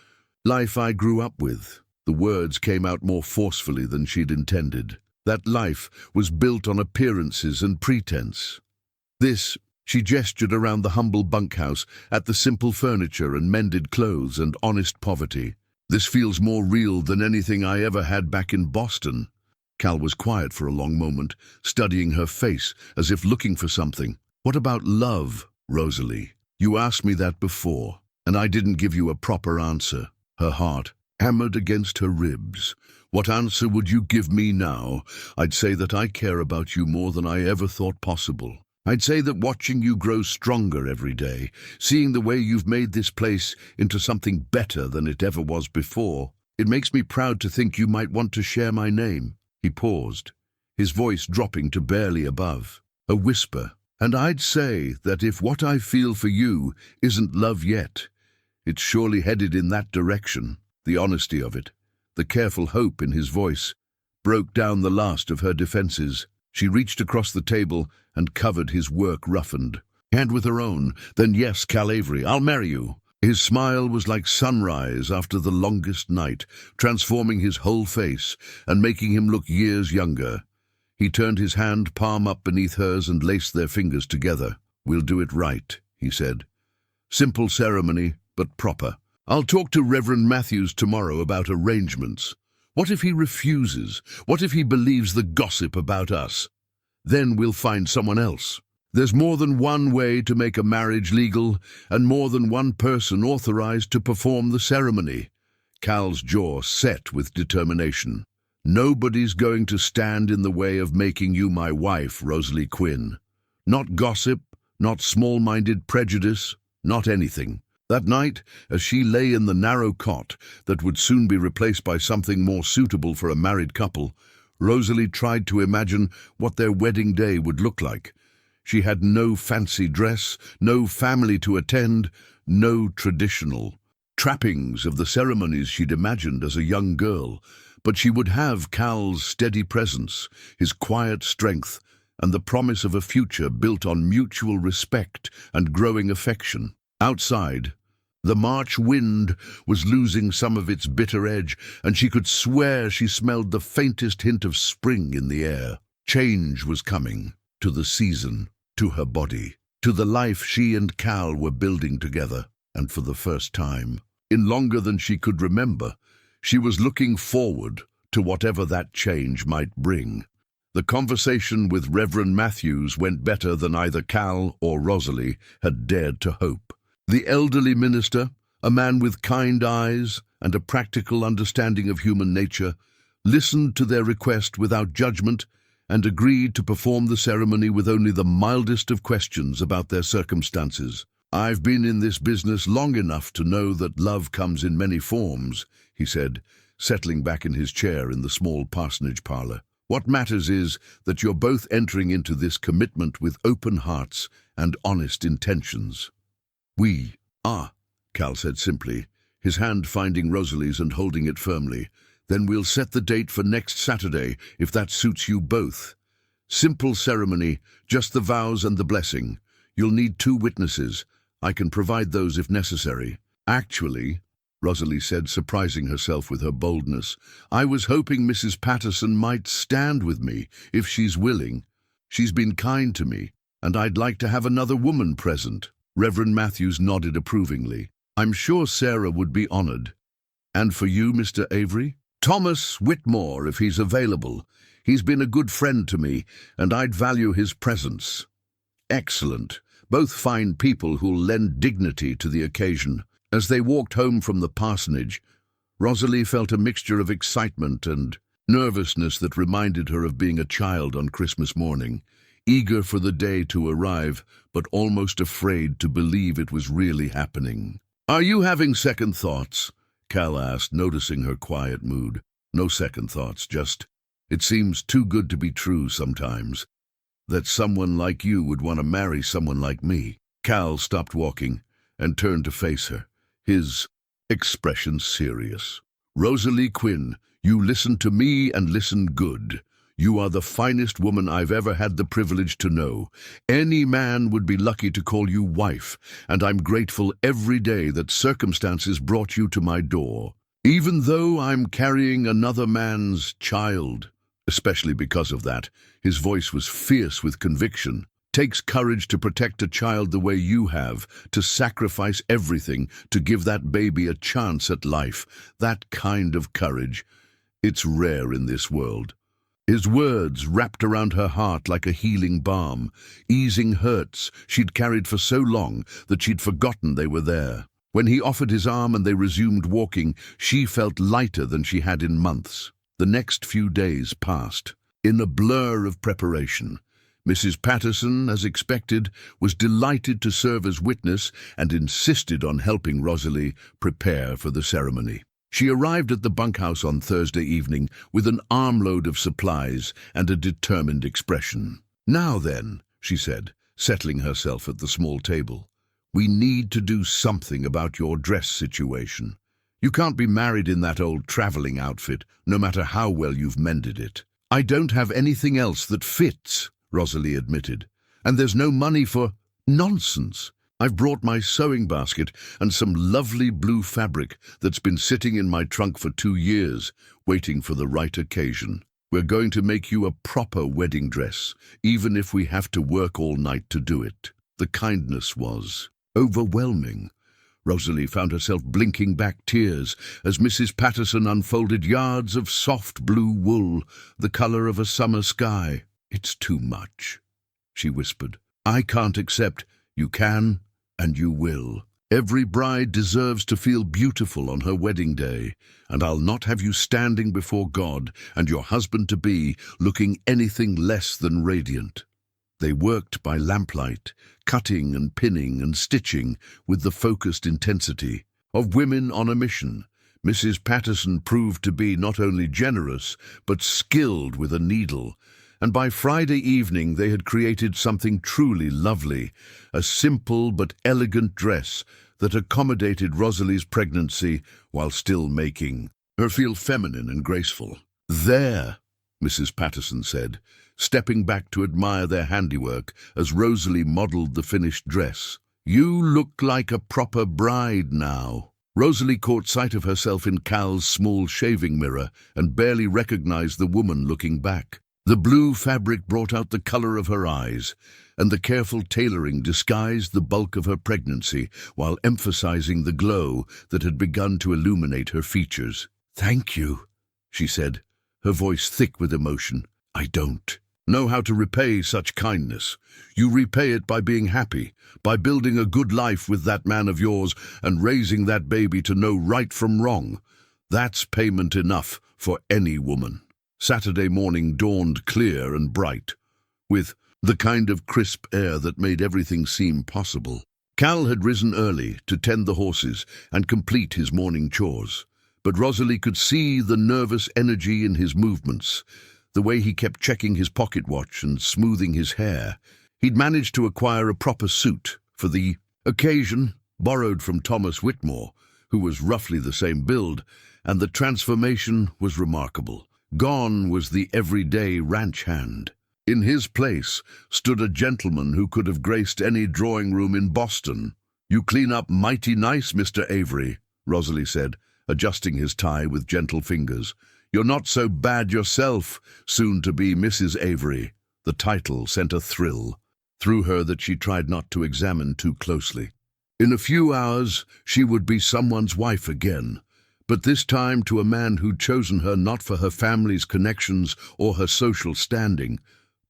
life I grew up with." The words came out more forcefully than she'd intended. That life was built on appearances and pretense. She gestured around the humble bunkhouse, at the simple furniture and mended clothes and honest poverty. "This feels more real than anything I ever had back in Boston." Cal was quiet for a long moment, studying her face as if looking for something. "What about love, Rosalie? You asked me that before, and I didn't give you a proper answer." Her heart hammered against her ribs. "What answer would you give me now? I'd say that I care about you more than I ever thought possible. I'd say that watching you grow stronger every day, seeing the way you've made this place into something better than it ever was before, it makes me proud to think you might want to share my name." He paused, his voice dropping to barely above a whisper. "And I'd say that if what I feel for you isn't love yet, it's surely headed in that direction." The honesty of it, the careful hope in his voice, broke down the last of her defenses. She reached across the table and covered his work-roughened hand with her own. "Then yes, Cal Avery, I'll marry you." His smile was like sunrise after the longest night, transforming his whole face and making him look years younger. He turned his hand palm up beneath hers and laced their fingers together. "We'll do it right," he said. "Simple ceremony, but proper. I'll talk to Reverend Matthews tomorrow about arrangements. What if he refuses? What if he believes the gossip about us? Then we'll find someone else. There's more than one way to make a marriage legal, and more than one person authorized to perform the ceremony." Cal's jaw set with determination. "Nobody's going to stand in the way of making you my wife, Rosalie Quinn. Not gossip, not small-minded prejudice, not anything." That night, as she lay in the narrow cot that would soon be replaced by something more suitable for a married couple, Rosalie tried to imagine what their wedding day would look like. She had no fancy dress, no family to attend, no traditional trappings of the ceremonies she'd imagined as a young girl, but she would have Cal's steady presence, his quiet strength, and the promise of a future built on mutual respect and growing affection. Outside, the March wind was losing some of its bitter edge, and she could swear she smelled the faintest hint of spring in the air. Change was coming, to the season, to her body, to the life she and Cal were building together, and for the first time, in longer than she could remember, she was looking forward to whatever that change might bring. The conversation with Reverend Matthews went better than either Cal or Rosalie had dared to hope. The elderly minister, a man with kind eyes and a practical understanding of human nature, listened to their request without judgment and agreed to perform the ceremony with only the mildest of questions about their circumstances. "I've been in this business long enough to know that love comes in many forms," he said, settling back in his chair in the small parsonage parlor. "What matters is that you're both entering into this commitment with open hearts and honest intentions." "We are," Cal said simply, his hand finding Rosalie's and holding it firmly. "Then we'll set the date for next Saturday, if that suits you both. Simple ceremony, just the vows and the blessing. You'll need 2 witnesses. I can provide those if necessary." "Actually," Rosalie said, surprising herself with her boldness, "I was hoping Mrs. Patterson might stand with me, if she's willing. She's been kind to me, and I'd like to have another woman present." Reverend Matthews nodded approvingly. "I'm sure Sarah would be honored." "And for you, Mr. Avery?" "Thomas Whitmore, if he's available. He's been a good friend to me, and I'd value his presence." "Excellent. Both fine people who'll lend dignity to the occasion." As they walked home from the parsonage, Rosalie felt a mixture of excitement and nervousness that reminded her of being a child on Christmas morning, eager for the day to arrive, but almost afraid to believe it was really happening. "Are you having second thoughts?" Cal asked, noticing her quiet mood. "No second thoughts, just, it seems too good to be true sometimes, that someone like you would want to marry someone like me." Cal stopped walking and turned to face her, his expression serious. "Rosalie Quinn, you listen to me and listen good. You are the finest woman I've ever had the privilege to know. Any man would be lucky to call you wife, and I'm grateful every day that circumstances brought you to my door. Even though I'm carrying another man's child." Especially because of that, his voice was fierce with conviction. "Takes courage to protect a child the way you have, to sacrifice everything to give that baby a chance at life. That kind of courage, it's rare in this world." His words wrapped around her heart like a healing balm, easing hurts she'd carried for so long that she'd forgotten they were there. When he offered his arm and they resumed walking, she felt lighter than she had in months. The next few days passed in a blur of preparation. Mrs. Patterson, as expected, was delighted to serve as witness and insisted on helping Rosalie prepare for the ceremony. She arrived at the bunkhouse on Thursday evening with an armload of supplies and a determined expression. "Now then," she said, settling herself at the small table, "we need to do something about your dress situation. You can't be married in that old traveling outfit, no matter how well you've mended it." "I don't have anything else that fits," Rosalie admitted, "and there's no money for—" "Nonsense! I've brought my sewing basket and some lovely blue fabric that's been sitting in my trunk for 2 years, waiting for the right occasion. We're going to make you a proper wedding dress, even if we have to work all night to do it." The kindness was overwhelming. Rosalie found herself blinking back tears as Mrs. Patterson unfolded yards of soft blue wool, the color of a summer sky. "It's too much," she whispered. "I can't accept. You can, and you will. Every bride deserves to feel beautiful on her wedding day, and I'll not have you standing before God and your husband-to-be looking anything less than radiant." They worked by lamplight, cutting and pinning and stitching with the focused intensity of women on a mission. Mrs. Patterson proved to be not only generous, but skilled with a needle, and by Friday evening they had created something truly lovely, a simple but elegant dress that accommodated Rosalie's pregnancy while still making her feel feminine and graceful. "There," Mrs. Patterson said, stepping back to admire their handiwork as Rosalie modelled the finished dress. "You look like a proper bride now." Rosalie caught sight of herself in Cal's small shaving mirror and barely recognized the woman looking back. The blue fabric brought out the color of her eyes, and the careful tailoring disguised the bulk of her pregnancy while emphasizing the glow that had begun to illuminate her features. "Thank you," she said, her voice thick with emotion. "I don't know how to repay such kindness. You repay it by being happy, by building a good life with that man of yours and raising that baby to know right from wrong. That's payment enough for any woman." Saturday morning dawned clear and bright, with the kind of crisp air that made everything seem possible. Cal had risen early to tend the horses and complete his morning chores, but Rosalie could see the nervous energy in his movements, the way he kept checking his pocket watch and smoothing his hair. He'd managed to acquire a proper suit for the occasion, borrowed from Thomas Whitmore, who was roughly the same build, and the transformation was remarkable. Gone was the everyday ranch hand. In his place stood a gentleman who could have graced any drawing room in Boston. "You clean up mighty nice, Mr. Avery," Rosalie said, adjusting his tie with gentle fingers. "You're not so bad yourself, soon to be Mrs. Avery." The title sent a thrill through her that she tried not to examine too closely. In a few hours she would be someone's wife again, but this time to a man who'd chosen her not for her family's connections or her social standing,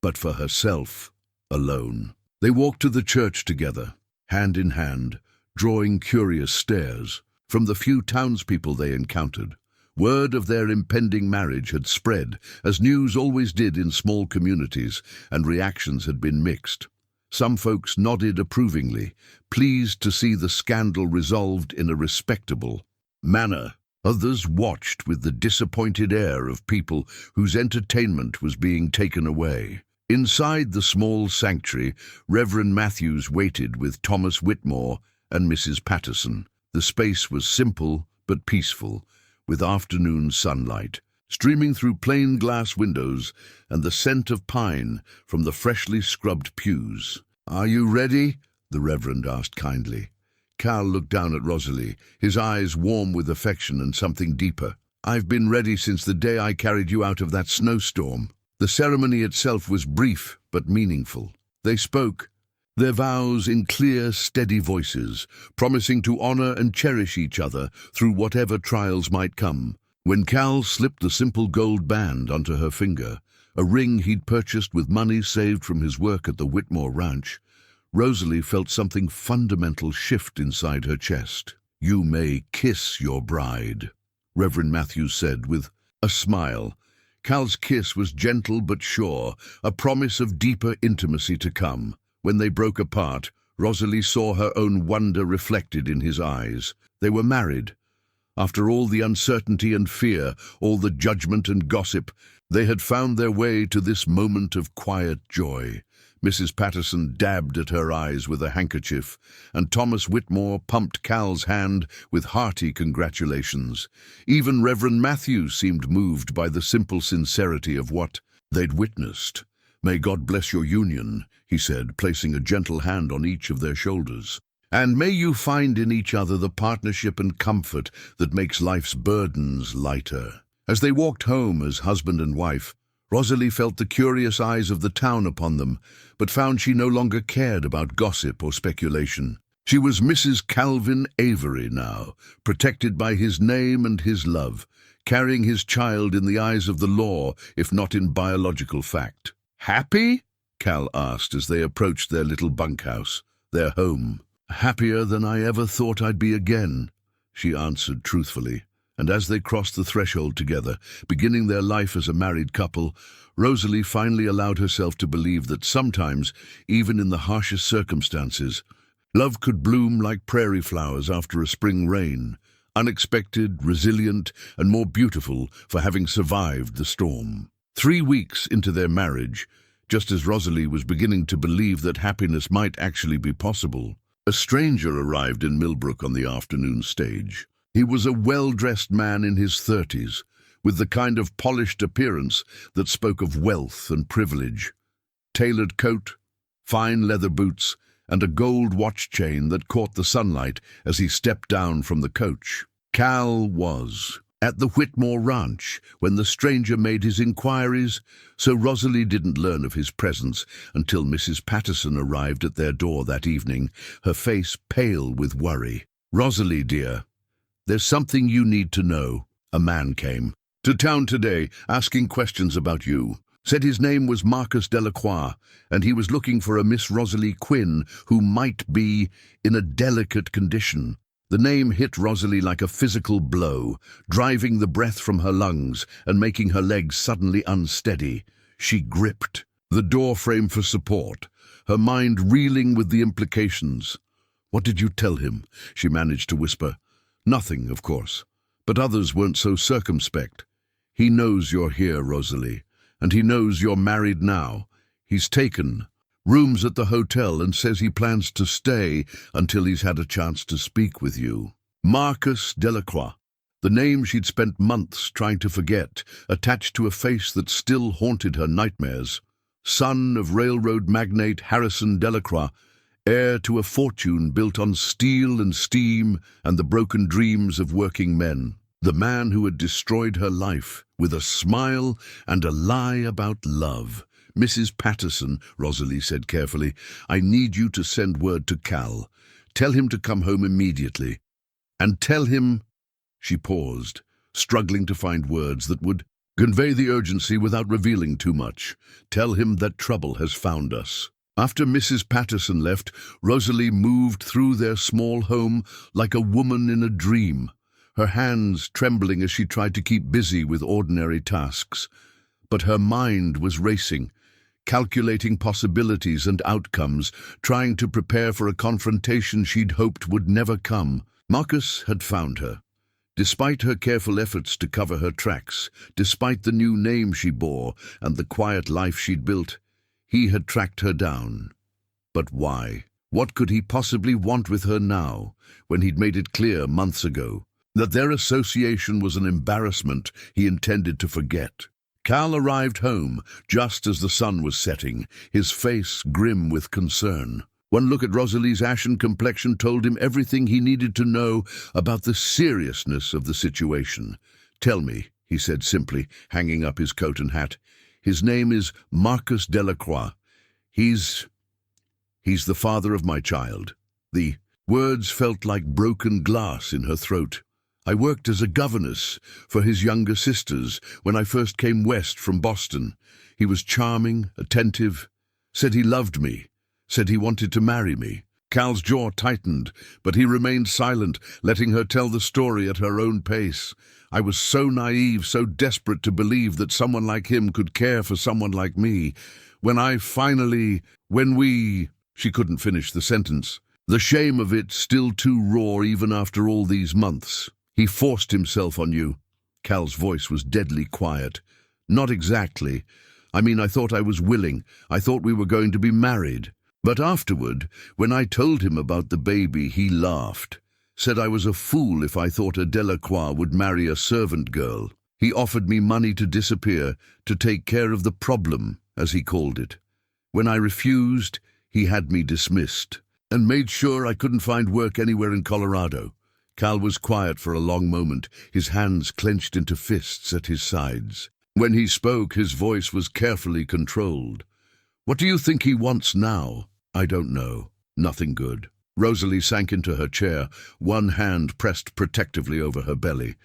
but for herself alone. They walked to the church together, hand in hand, drawing curious stares from the few townspeople they encountered. Word of their impending marriage had spread, as news always did in small communities, and reactions had been mixed. Some folks nodded approvingly, pleased to see the scandal resolved in a respectable manner. Others watched with the disappointed air of people whose entertainment was being taken away. Inside the small sanctuary, Reverend Matthews waited with Thomas Whitmore and Mrs. Patterson. The space was simple but peaceful, with afternoon sunlight streaming through plain glass windows and the scent of pine from the freshly scrubbed pews. "Are you ready?" the Reverend asked kindly. Cal looked down at Rosalie, his eyes warm with affection and something deeper. "I've been ready since the day I carried you out of that snowstorm." The ceremony itself was brief but meaningful. They spoke their vows in clear, steady voices, promising to honor and cherish each other through whatever trials might come. When Cal slipped the simple gold band onto her finger, a ring he'd purchased with money saved from his work at the Whitmore Ranch, Rosalie felt something fundamental shift inside her chest. "You may kiss your bride," Reverend Matthews said with a smile. Cal's kiss was gentle but sure, a promise of deeper intimacy to come. When they broke apart, Rosalie saw her own wonder reflected in his eyes. They were married. After all the uncertainty and fear, all the judgment and gossip, they had found their way to this moment of quiet joy. Mrs. Patterson dabbed at her eyes with a handkerchief, and Thomas Whitmore pumped Cal's hand with hearty congratulations. Even Reverend Matthews seemed moved by the simple sincerity of what they'd witnessed. "May God bless your union," he said, placing a gentle hand on each of their shoulders. "And may you find in each other the partnership and comfort that makes life's burdens lighter." As they walked home as husband and wife, Rosalie felt the curious eyes of the town upon them, but found she no longer cared about gossip or speculation. She was Mrs. Calvin Avery now, protected by his name and his love, carrying his child in the eyes of the law, if not in biological fact. "Happy?" Cal asked as they approached their little bunkhouse, their home. "Happier than I ever thought I'd be again," she answered truthfully. And as they crossed the threshold together, beginning their life as a married couple, Rosalie finally allowed herself to believe that sometimes, even in the harshest circumstances, love could bloom like prairie flowers after a spring rain, unexpected, resilient, and more beautiful for having survived the storm. 3 weeks into their marriage, just as Rosalie was beginning to believe that happiness might actually be possible, a stranger arrived in Millbrook on the afternoon stage. He was a well-dressed man in his 30s, with the kind of polished appearance that spoke of wealth and privilege. Tailored coat, fine leather boots, and a gold watch chain that caught the sunlight as he stepped down from the coach. Cal was at the Whitmore Ranch when the stranger made his inquiries, so Rosalie didn't learn of his presence until Mrs. Patterson arrived at their door that evening, her face pale with worry. "Rosalie, dear, there's something you need to know." A man came to town today asking questions about you. Said his name was Marcus Delacroix, and he was looking for a Miss Rosalie Quinn who might be in a delicate condition. The name hit Rosalie like a physical blow, driving the breath from her lungs and making her legs suddenly unsteady. She gripped the doorframe for support, her mind reeling with the implications. "What did you tell him?" she managed to whisper. "Nothing, of course, but others weren't so circumspect. He knows you're here, Rosalie, and he knows you're married now. He's taken rooms at the hotel and says he plans to stay until he's had a chance to speak with you." Marcus Delacroix, the name she'd spent months trying to forget, attached to a face that still haunted her nightmares. Son of railroad magnate Harrison Delacroix, heir to a fortune built on steel and steam and the broken dreams of working men. The man who had destroyed her life with a smile and a lie about love. "Mrs. Patterson," Rosalie said carefully, "I need you to send word to Cal. Tell him to come home immediately. And tell him—" She paused, struggling to find words that would convey the urgency without revealing too much. "Tell him that trouble has found us." After Mrs. Patterson left, Rosalie moved through their small home like a woman in a dream, her hands trembling as she tried to keep busy with ordinary tasks. But her mind was racing, calculating possibilities and outcomes, trying to prepare for a confrontation she'd hoped would never come. Marcus had found her. Despite her careful efforts to cover her tracks, despite the new name she bore and the quiet life she'd built, he had tracked her down. But why? What could he possibly want with her now, when he'd made it clear months ago that their association was an embarrassment he intended to forget? Cal arrived home just as the sun was setting, his face grim with concern. One look at Rosalie's ashen complexion told him everything he needed to know about the seriousness of the situation. "Tell me," he said simply, hanging up his coat and hat. "His name is Marcus Delacroix. He's the father of my child." The words felt like broken glass in her throat. "I worked as a governess for his younger sisters when I first came west from Boston. He was charming, attentive, said he loved me, said he wanted to marry me. Cal's jaw tightened, but he remained silent, letting her tell the story at her own pace. I was so naive, so desperate to believe that someone like him could care for someone like me. She couldn't finish the sentence. The shame of it still too raw even after all these months. He forced himself on you. Cal's voice was deadly quiet. Not exactly. I thought I was willing. I thought we were going to be married. But afterward, when I told him about the baby, he laughed. Said I was a fool if I thought a Delacroix would marry a servant girl. He offered me money to disappear, to take care of the problem, as he called it. When I refused, he had me dismissed, and made sure I couldn't find work anywhere in Colorado. Cal was quiet for a long moment, his hands clenched into fists at his sides. When he spoke, his voice was carefully controlled. What do you think he wants now? I don't know. Nothing good. Rosalie sank into her chair, one hand pressed protectively over her belly.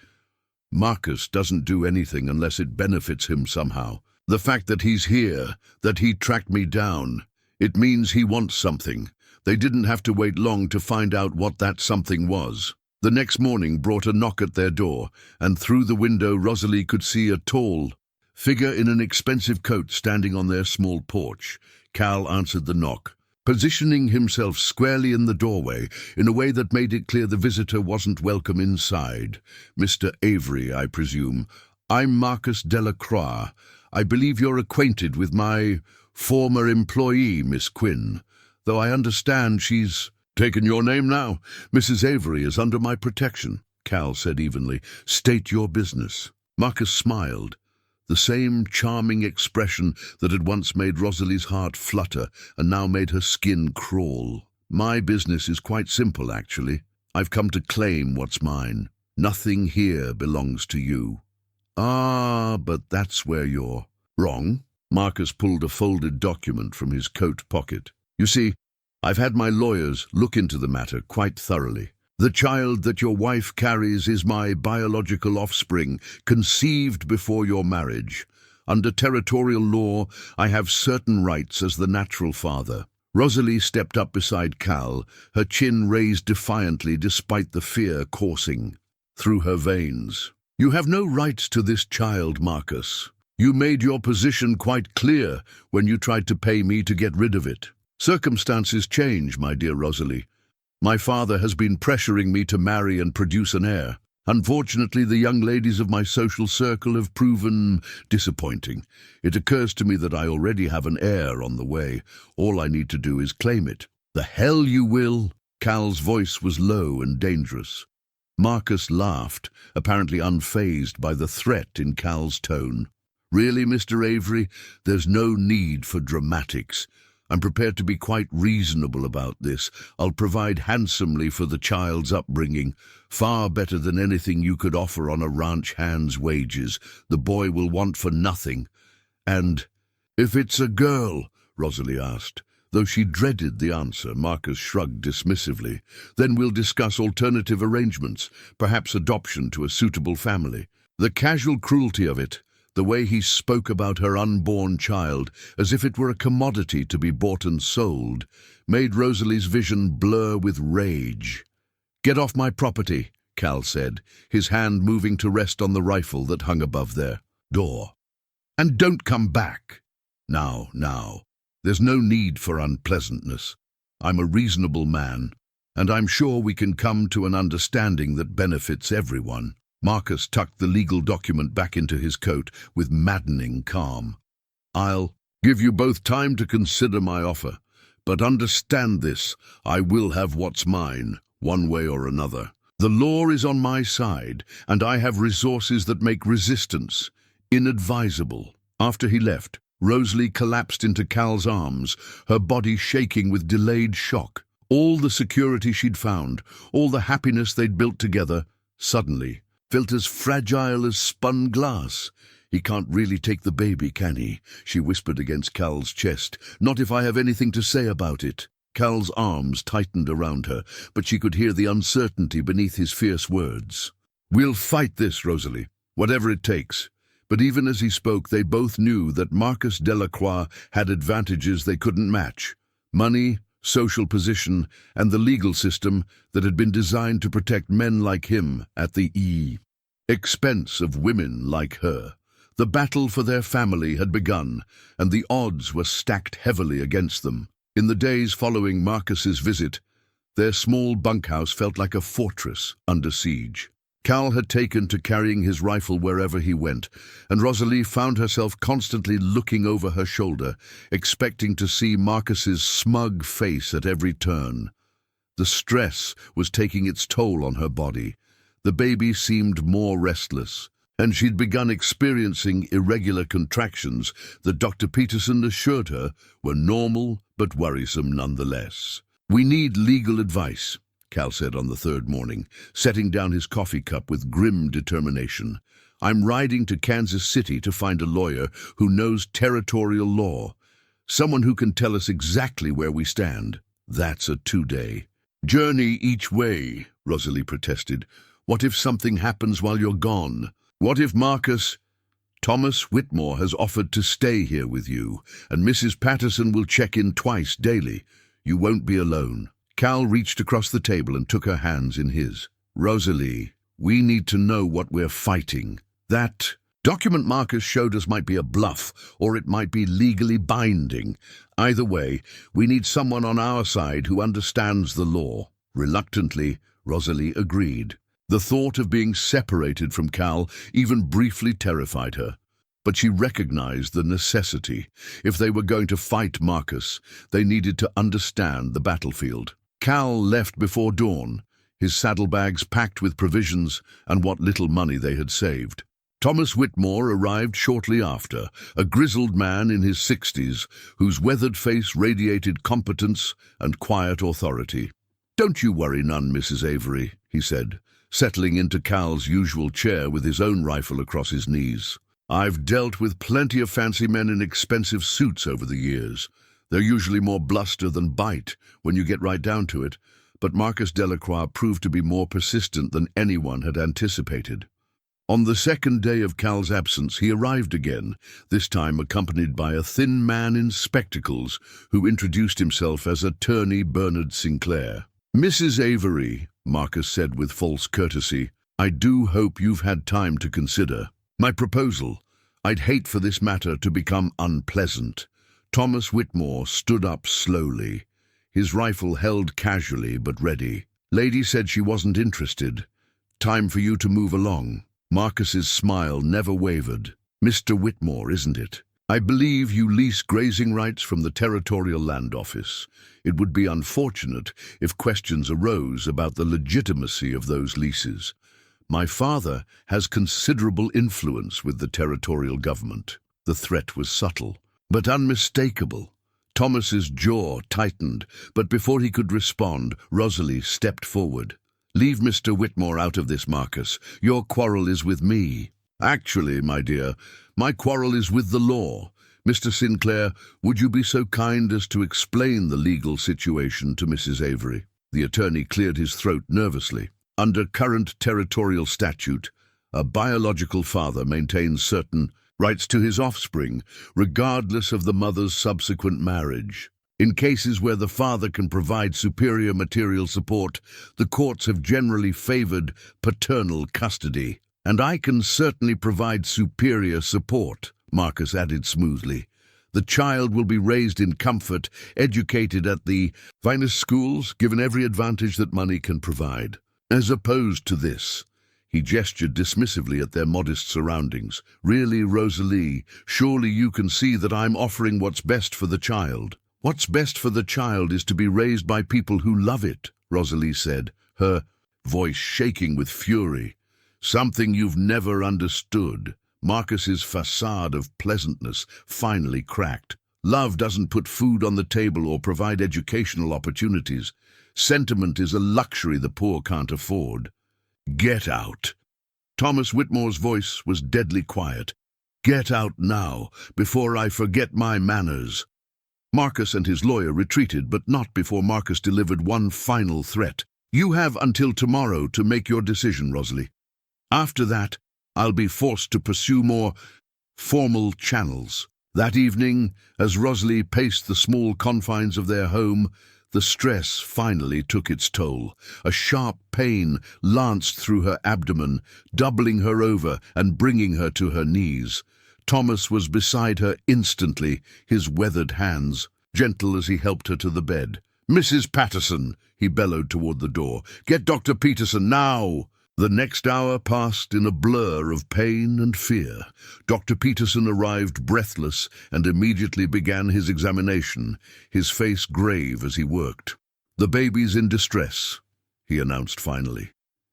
Marcus doesn't do anything unless it benefits him somehow. The fact that he's here, that he tracked me down, it means he wants something. They didn't have to wait long to find out what that something was. The next morning brought a knock at their door, and through the window Rosalie could see a tall figure in an expensive coat standing on their small porch. Cal answered the knock, positioning himself squarely in the doorway in a way that made it clear the visitor wasn't welcome inside. Mr. Avery, I presume. I'm Marcus Delacroix. I believe you're acquainted with my former employee, Miss Quinn, though I understand she's taken your name now. Mrs. Avery is under my protection, Cal said evenly. State your business. Marcus smiled, the same charming expression that had once made Rosalie's heart flutter and now made her skin crawl. My business is quite simple, actually. I've come to claim what's mine. Nothing here belongs to you. Ah, but that's where you're wrong. Marcus pulled a folded document from his coat pocket. You see, I've had my lawyers look into the matter quite thoroughly. The child that your wife carries is my biological offspring, conceived before your marriage. Under territorial law, I have certain rights as the natural father. Rosalie stepped up beside Cal, her chin raised defiantly despite the fear coursing through her veins. You have no rights to this child, Marcus. You made your position quite clear when you tried to pay me to get rid of it. Circumstances change, my dear Rosalie. My father has been pressuring me to marry and produce an heir. Unfortunately, the young ladies of my social circle have proven disappointing. It occurs to me that I already have an heir on the way. All I need to do is claim it. The hell you will! Cal's voice was low and dangerous. Marcus laughed, apparently unfazed by the threat in Cal's tone. Really, Mr. Avery, there's no need for dramatics. I'm prepared to be quite reasonable about this. I'll provide handsomely for the child's upbringing, far better than anything you could offer on a ranch hand's wages. The boy will want for nothing. And if it's a girl, Rosalie asked. Though she dreaded the answer, Marcus shrugged dismissively. Then we'll discuss alternative arrangements, perhaps adoption to a suitable family. The casual cruelty of it, the way he spoke about her unborn child, as if it were a commodity to be bought and sold, made Rosalie's vision blur with rage. Get off my property, Cal said, his hand moving to rest on the rifle that hung above their door. And don't come back. Now. There's no need for unpleasantness. I'm a reasonable man, and I'm sure we can come to an understanding that benefits everyone. Marcus tucked the legal document back into his coat with maddening calm. I'll give you both time to consider my offer, but understand this, I will have what's mine, one way or another. The law is on my side, and I have resources that make resistance inadvisable. After he left, Rosalie collapsed into Cal's arms, her body shaking with delayed shock. All the security she'd found, all the happiness they'd built together, suddenly felt as fragile as spun glass. He can't really take the baby, can he? She whispered against Cal's chest. Not if I have anything to say about it. Cal's arms tightened around her, but she could hear the uncertainty beneath his fierce words. We'll fight this, Rosalie, whatever it takes. But even as he spoke, they both knew that Marcus Delacroix had advantages they couldn't match. Money, social position, and the legal system that had been designed to protect men like him at the expense of women like her. The battle for their family had begun, and the odds were stacked heavily against them. In the days following Marcus's visit, their small bunkhouse felt like a fortress under siege. Cal had taken to carrying his rifle wherever he went, and Rosalie found herself constantly looking over her shoulder, expecting to see Marcus's smug face at every turn. The stress was taking its toll on her body. The baby seemed more restless, and she'd begun experiencing irregular contractions that Dr. Peterson assured her were normal but worrisome nonetheless. "We need legal advice," Cal said on the third morning, setting down his coffee cup with grim determination. "I'm riding to Kansas City to find a lawyer who knows territorial law, someone who can tell us exactly where we stand." "That's a 2-day journey each way," Rosalie protested. "What if something happens while you're gone? What if Marcus—" "Thomas Whitmore has offered to stay here with you, and Mrs. Patterson will check in twice daily. You won't be alone." Cal reached across the table and took her hands in his. "Rosalie, we need to know what we're fighting. That document Marcus showed us might be a bluff, or it might be legally binding. Either way, we need someone on our side who understands the law." Reluctantly, Rosalie agreed. The thought of being separated from Cal even briefly terrified her. But she recognized the necessity. If they were going to fight Marcus, they needed to understand the battlefield. Cal left before dawn, his saddlebags packed with provisions and what little money they had saved. Thomas Whitmore arrived shortly after, a grizzled man in his 60s, whose weathered face radiated competence and quiet authority. "Don't you worry none, Mrs. Avery," he said, settling into Cal's usual chair with his own rifle across his knees. "I've dealt with plenty of fancy men in expensive suits over the years. They're usually more bluster than bite when you get right down to it, but Marcus Delacroix proved to be more persistent than anyone had anticipated." On the second day of Cal's absence, he arrived again, this time accompanied by a thin man in spectacles who introduced himself as Attorney Bernard Sinclair. "Mrs. Avery," Marcus said with false courtesy, "I do hope you've had time to consider my proposal. I'd hate for this matter to become unpleasant." Thomas Whitmore stood up slowly, his rifle held casually but ready. "Lady said she wasn't interested. Time for you to move along." Marcus's smile never wavered. "Mr. Whitmore, isn't it? I believe you lease grazing rights from the Territorial Land Office. It would be unfortunate if questions arose about the legitimacy of those leases. My father has considerable influence with the territorial government." The threat was subtle, but unmistakable. Thomas's jaw tightened, but before he could respond, Rosalie stepped forward. "Leave Mr. Whitmore out of this, Marcus. Your quarrel is with me." "Actually, my dear, my quarrel is with the law. Mr. Sinclair, would you be so kind as to explain the legal situation to Mrs. Avery?" The attorney cleared his throat nervously. "Under current territorial statute, a biological father maintains certain rights to his offspring, regardless of the mother's subsequent marriage. In cases where the father can provide superior material support, the courts have generally favored paternal custody. And I can certainly provide superior support," Marcus added smoothly. "The child will be raised in comfort, educated at the finest schools, given every advantage that money can provide. As opposed to this." He gestured dismissively at their modest surroundings. "Really, Rosalie, surely you can see that I'm offering what's best for the child." "What's best for the child is to be raised by people who love it," Rosalie said, her voice shaking with fury. "Something you've never understood." Marcus's facade of pleasantness finally cracked. "Love doesn't put food on the table or provide educational opportunities. Sentiment is a luxury the poor can't afford." "Get out." Thomas Whitmore's voice was deadly quiet. "Get out now, before I forget my manners." Marcus and his lawyer retreated, but not before Marcus delivered one final threat. "You have until tomorrow to make your decision, Rosalie. After that, I'll be forced to pursue more formal channels." That evening, as Rosalie paced the small confines of their home, The stress finally took its toll. A sharp pain lanced through her abdomen, doubling her over and bringing her to her knees. Thomas was beside her instantly, his weathered hands gentle as he helped her to the bed. "Mrs. Patterson," he bellowed toward the door. "Get Dr. Peterson now!" The next hour passed in a blur of pain and fear. Dr. Peterson arrived breathless and immediately began his examination, his face grave as he worked. "The baby's in distress," he announced finally.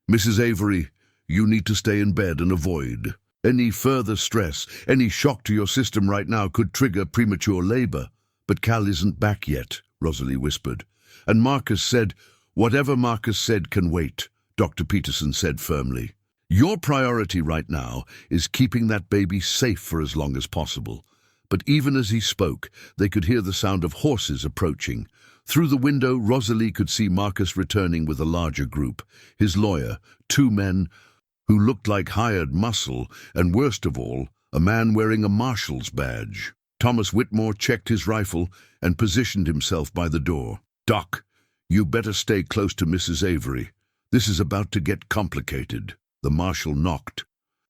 "Mrs. Avery, you need to stay in bed and avoid any further stress. Any shock to your system right now could trigger premature labor." "But Cal isn't back yet," Rosalie whispered. "And Marcus said—" "Whatever Marcus said can wait," Dr. Peterson said firmly. "Your priority right now is keeping that baby safe for as long as possible." But even as he spoke, they could hear the sound of horses approaching. Through the window, Rosalie could see Marcus returning with a larger group. His lawyer, 2 men who looked like hired muscle, and worst of all, a man wearing a marshal's badge. Thomas Whitmore checked his rifle and positioned himself by the door. "Doc, you better stay close to Mrs. Avery. This is about to get complicated." The marshal knocked,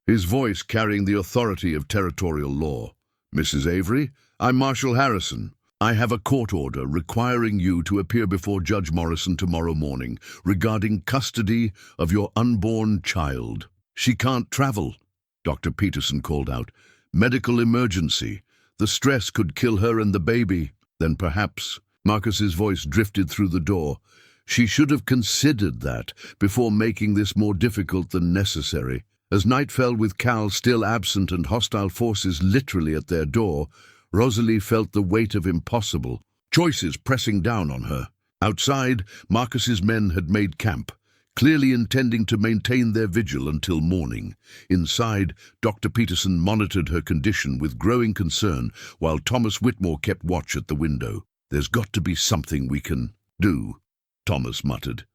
his voice carrying the authority of territorial law. "Mrs. Avery, I'm Marshal Harrison. I have a court order requiring you to appear before Judge Morrison tomorrow morning regarding custody of your unborn child." "She can't travel," Dr. Peterson called out. "Medical emergency. The stress could kill her and the baby." "Then perhaps—" Marcus's voice drifted through the door. "She should have considered that before making this more difficult than necessary." As night fell with Cal still absent and hostile forces literally at their door, Rosalie felt the weight of impossible choices pressing down on her. Outside, Marcus's men had made camp, clearly intending to maintain their vigil until morning. Inside, Dr. Peterson monitored her condition with growing concern while Thomas Whitmore kept watch at the window. "There's got to be something we can do," Thomas muttered.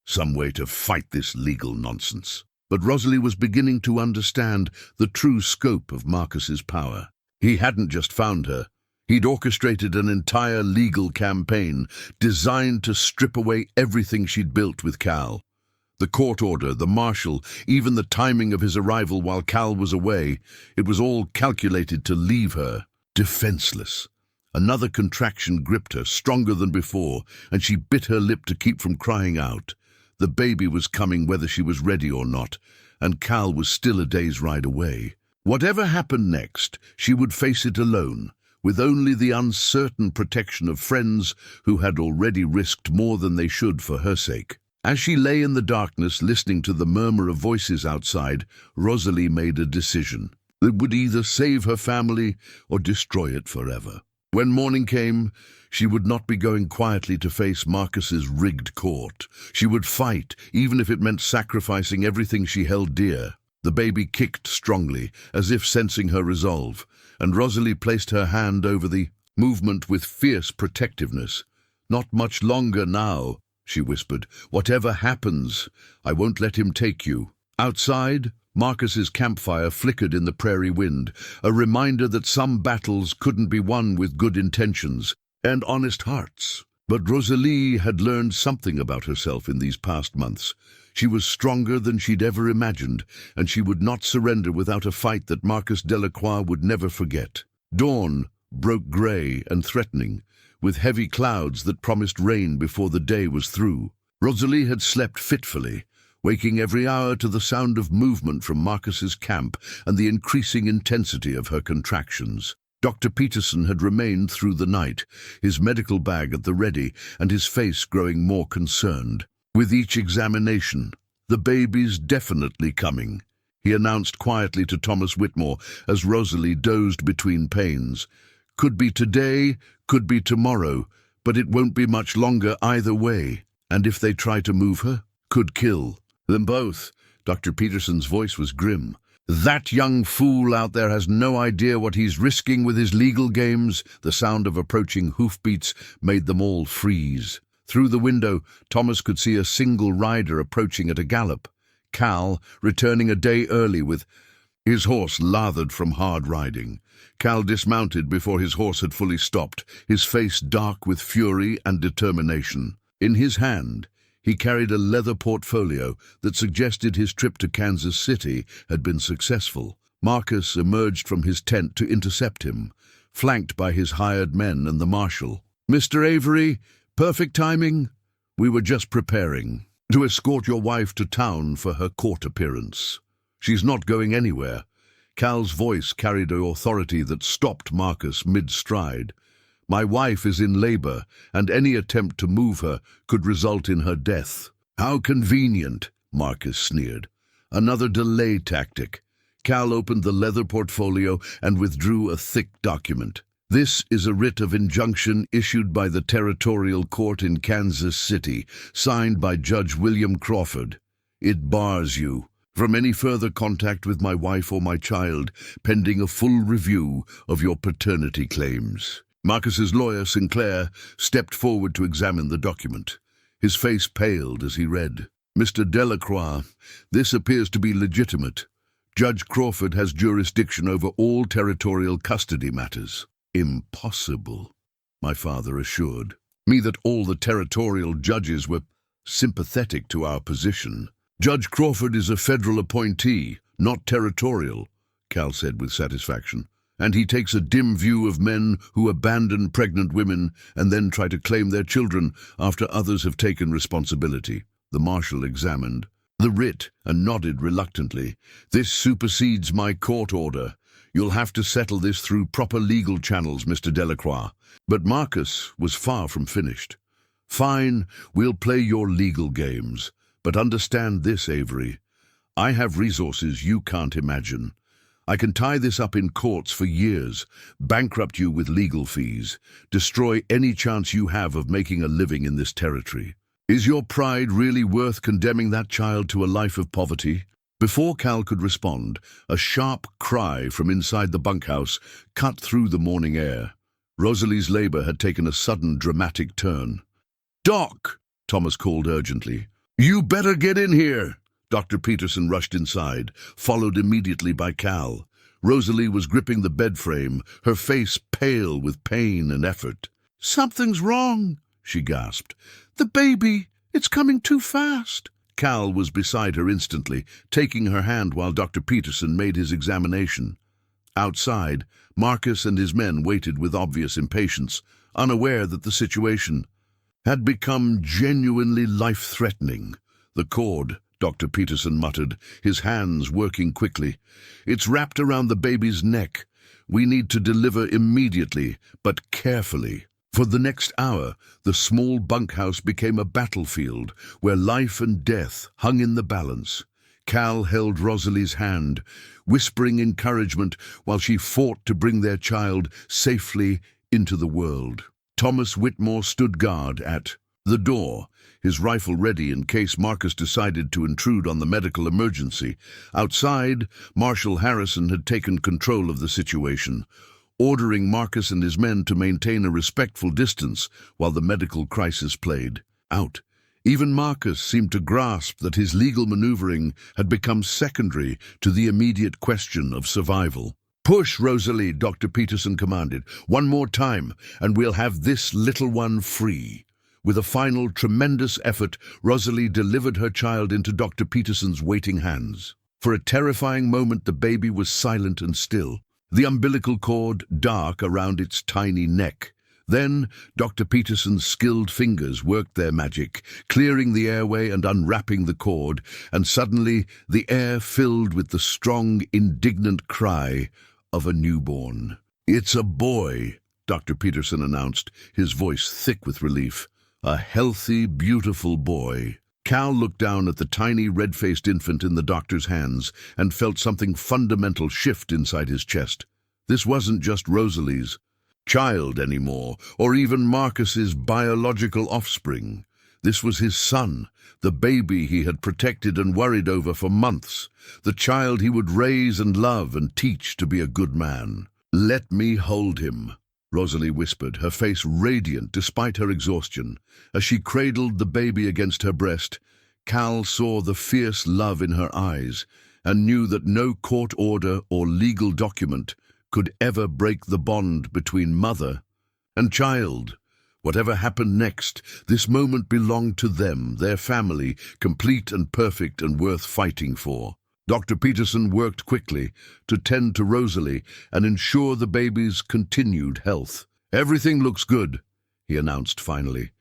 "Some way to fight this legal nonsense." But Rosalie was beginning to understand the true scope of Marcus's power. He hadn't just found her. He'd orchestrated an entire legal campaign designed to strip away everything she'd built with Cal. The court order, the marshal, even the timing of his arrival while Cal was away, it was all calculated to leave her defenseless. Another contraction gripped her, stronger than before, and she bit her lip to keep from crying out. The baby was coming whether she was ready or not, and Cal was still a day's ride away. Whatever happened next, she would face it alone, with only the uncertain protection of friends who had already risked more than they should for her sake. As she lay in the darkness listening to the murmur of voices outside, Rosalie made a decision. It would either save her family or destroy it forever. When morning came, she would not be going quietly to face Marcus's rigged court. She would fight, even if it meant sacrificing everything she held dear. The baby kicked strongly, as if sensing her resolve, and Rosalie placed her hand over the movement with fierce protectiveness. "Not much longer now," she whispered. "Whatever happens, I won't let him take you." Outside, Marcus's campfire flickered in the prairie wind, a reminder that some battles couldn't be won with good intentions and honest hearts. But Rosalie had learned something about herself in these past months. She was stronger than she'd ever imagined, and she would not surrender without a fight that Marcus Delacroix would never forget. Dawn broke grey and threatening, with heavy clouds that promised rain before the day was through. Rosalie had slept fitfully, waking every hour to the sound of movement from Marcus's camp and the increasing intensity of her contractions. Dr. Peterson had remained through the night, his medical bag at the ready and his face growing more concerned. With each examination, "The baby's definitely coming," he announced quietly to Thomas Whitmore as Rosalie dozed between pains. "Could be today, could be tomorrow, but it won't be much longer either way. And if they try to move her, could kill them both." Dr. Peterson's voice was grim. "That young fool out there has no idea what he's risking with his legal games." The sound of approaching hoofbeats made them all freeze. Through the window, Thomas could see a single rider approaching at a gallop. Cal, returning a day early with His horse lathered from hard riding. Cal dismounted before his horse had fully stopped, his face dark with fury and determination. In his hand, he carried a leather portfolio that suggested his trip to Kansas City had been successful. Marcus emerged from his tent to intercept him, flanked by his hired men and the marshal. "Mr. Avery, perfect timing. We were just preparing to escort your wife to town for her court appearance. She's not going anywhere." Cal's voice carried an authority that stopped Marcus mid-stride. "My wife is in labor, and any attempt to move her could result in her death." "How convenient," Marcus sneered. "Another delay tactic." Cal opened the leather portfolio and withdrew a thick document. "This is a writ of injunction issued by the Territorial Court in Kansas City, signed by Judge William Crawford. It bars you from any further contact with my wife or my child, pending a full review of your paternity claims." Marcus's lawyer, Sinclair, stepped forward to examine the document. His face paled as he read. "Mr. Delacroix, this appears to be legitimate. Judge Crawford has jurisdiction over all territorial custody matters." "Impossible," my father assured me that all the territorial judges were sympathetic to our position. "Judge Crawford is a federal appointee, not territorial," Cal said with satisfaction. "And he takes a dim view of men who abandon pregnant women and then try to claim their children after others have taken responsibility." The marshal examined the writ and nodded reluctantly. "This supersedes my court order. You'll have to settle this through proper legal channels, Mr. Delacroix." But Marcus was far from finished. "Fine, we'll play your legal games. But understand this, Avery. I have resources you can't imagine. I can tie this up in courts for years, bankrupt you with legal fees, destroy any chance you have of making a living in this territory. Is your pride really worth condemning that child to a life of poverty?" Before Cal could respond, a sharp cry from inside the bunkhouse cut through the morning air. Rosalie's labor had taken a sudden, dramatic turn. "Doc!" Thomas called urgently. "You better get in here!" Dr. Peterson rushed inside, followed immediately by Cal. Rosalie was gripping the bed frame, her face pale with pain and effort. "Something's wrong," she gasped. "The baby, it's coming too fast." Cal was beside her instantly, taking her hand while Dr. Peterson made his examination. Outside, Marcus and his men waited with obvious impatience, unaware that the situation had become genuinely life-threatening. "The cord," Dr. Peterson muttered, his hands working quickly. "It's wrapped around the baby's neck. We need to deliver immediately, but carefully." For the next hour, the small bunkhouse became a battlefield where life and death hung in the balance. Cal held Rosalie's hand, whispering encouragement while she fought to bring their child safely into the world. Thomas Whitmore stood guard at the door, his rifle ready in case Marcus decided to intrude on the medical emergency. Outside, Marshal Harrison had taken control of the situation, ordering Marcus and his men to maintain a respectful distance while the medical crisis played out. Even Marcus seemed to grasp that his legal maneuvering had become secondary to the immediate question of survival. "Push, Rosalie," Dr. Peterson commanded. "One more time, and we'll have this little one free." With a final tremendous effort, Rosalie delivered her child into Dr. Peterson's waiting hands. For a terrifying moment, the baby was silent and still, the umbilical cord dark around its tiny neck. Then Dr. Peterson's skilled fingers worked their magic, clearing the airway and unwrapping the cord, and suddenly the air filled with the strong, indignant cry of a newborn. "It's a boy," Dr. Peterson announced, his voice thick with relief. "A healthy, beautiful boy." Cal looked down at the tiny, red-faced infant in the doctor's hands and felt something fundamental shift inside his chest. This wasn't just Rosalie's child anymore, or even Marcus's biological offspring. This was his son, the baby he had protected and worried over for months, the child he would raise and love and teach to be a good man. "Let me hold him," Rosalie whispered, her face radiant despite her exhaustion. As she cradled the baby against her breast, Cal saw the fierce love in her eyes, and knew that no court order or legal document could ever break the bond between mother and child. Whatever happened next, this moment belonged to them, their family, complete and perfect and worth fighting for. Dr. Peterson worked quickly to tend to Rosalie and ensure the baby's continued health. "Everything looks good," he announced finally.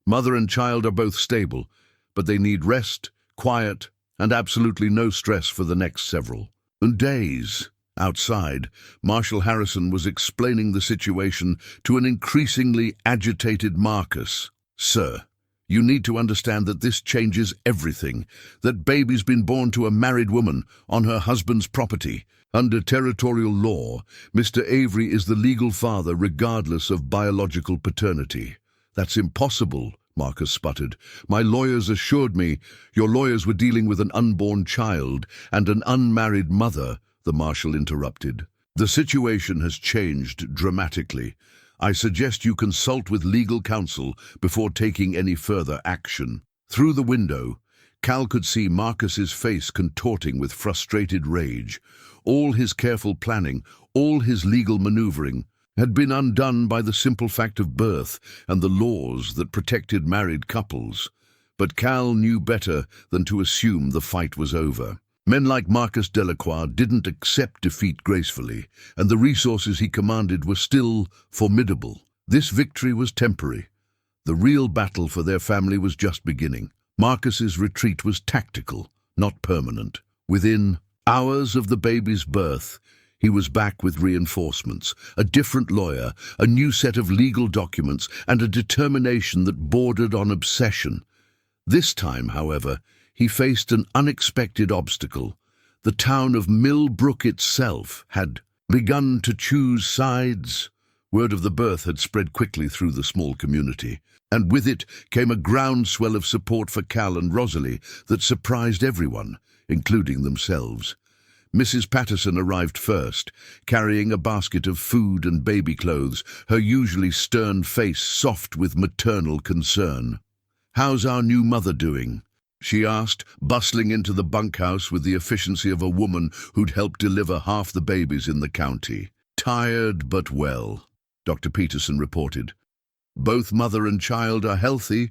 "Mother and child are both stable, but they need rest, quiet, and absolutely no stress for the next several days." Outside, Marshal Harrison was explaining the situation to an increasingly agitated Marcus. "Sir, you need to understand that this changes everything. That baby's been born to a married woman on her husband's property. Under territorial law, Mr. Avery is the legal father regardless of biological paternity." "That's impossible," Marcus sputtered. "My lawyers assured me." "Your lawyers were dealing with an unborn child and an unmarried mother," the marshal interrupted. "The situation has changed dramatically. I suggest you consult with legal counsel before taking any further action." Through the window, Cal could see Marcus's face contorting with frustrated rage. All his careful planning, all his legal maneuvering, had been undone by the simple fact of birth and the laws that protected married couples. But Cal knew better than to assume the fight was over. Men like Marcus Delacroix didn't accept defeat gracefully, and the resources he commanded were still formidable. This victory was temporary. The real battle for their family was just beginning. Marcus's retreat was tactical, not permanent. Within hours of the baby's birth, he was back with reinforcements, a different lawyer, a new set of legal documents, and a determination that bordered on obsession. This time, however, he faced an unexpected obstacle. The town of Millbrook itself had begun to choose sides. Word of the birth had spread quickly through the small community, and with it came a groundswell of support for Cal and Rosalie that surprised everyone, including themselves. Mrs. Patterson arrived first, carrying a basket of food and baby clothes, her usually stern face soft with maternal concern. "How's our new mother doing?" she asked, bustling into the bunkhouse with the efficiency of a woman who'd helped deliver half the babies in the county. "Tired but well," Dr. Peterson reported. "Both mother and child are healthy,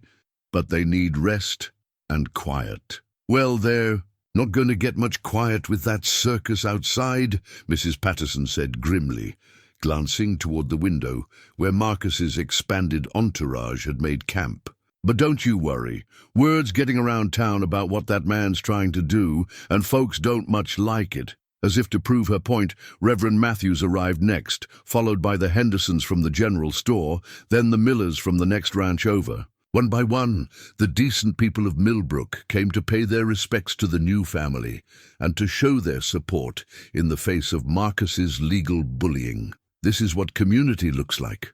but they need rest and quiet." "Well, they're not going to get much quiet with that circus outside," Mrs. Patterson said grimly, glancing toward the window where Marcus's expanded entourage had made camp. "But don't you worry. Word's getting around town about what that man's trying to do, and folks don't much like it." As if to prove her point, Reverend Matthews arrived next, followed by the Hendersons from the general store, then the Millers from the next ranch over. One by one, the decent people of Millbrook came to pay their respects to the new family and to show their support in the face of Marcus's legal bullying. "This is what community looks like,"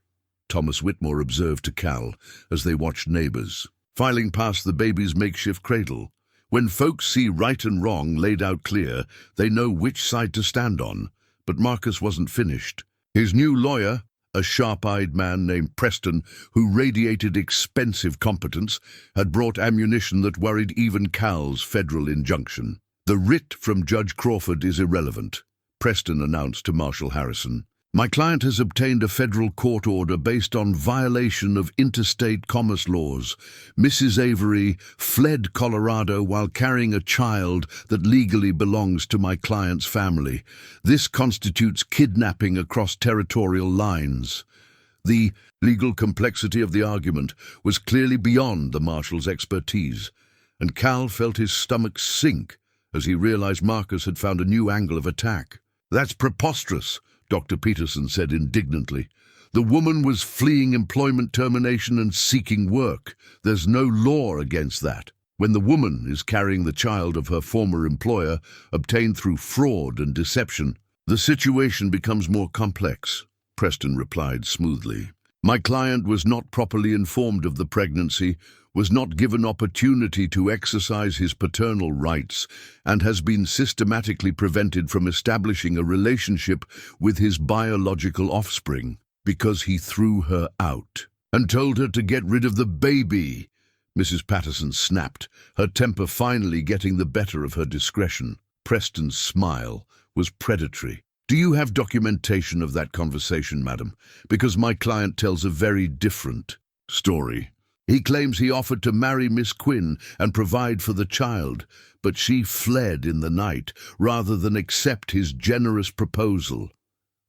Thomas Whitmore observed to Cal as they watched neighbors, filing past the baby's makeshift cradle. "When folks see right and wrong laid out clear, they know which side to stand on." But Marcus wasn't finished. His new lawyer, a sharp-eyed man named Preston, who radiated expensive competence, had brought ammunition that worried even Cal's federal injunction. "The writ from Judge Crawford is irrelevant," Preston announced to Marshal Harrison. "My client has obtained a federal court order based on violation of interstate commerce laws. Mrs. Avery fled Colorado while carrying a child that legally belongs to my client's family. This constitutes kidnapping across territorial lines." The legal complexity of the argument was clearly beyond the marshal's expertise, and Cal felt his stomach sink as he realized Marcus had found a new angle of attack. "That's preposterous," Dr. Peterson said indignantly. "The woman was fleeing employment termination and seeking work. There's no law against that. When the woman is carrying the child of her former employer, obtained through fraud and deception, the situation becomes more complex," Preston replied smoothly. "My client was not properly informed of the pregnancy, was not given opportunity to exercise his paternal rights, and has been systematically prevented from establishing a relationship with his biological offspring because he threw her out and told her to get rid of the baby." Mrs. Patterson snapped, her temper finally getting the better of her discretion. Preston's smile was predatory. "Do you have documentation of that conversation, madam? Because my client tells a very different story. He claims he offered to marry Miss Quinn and provide for the child, but she fled in the night rather than accept his generous proposal."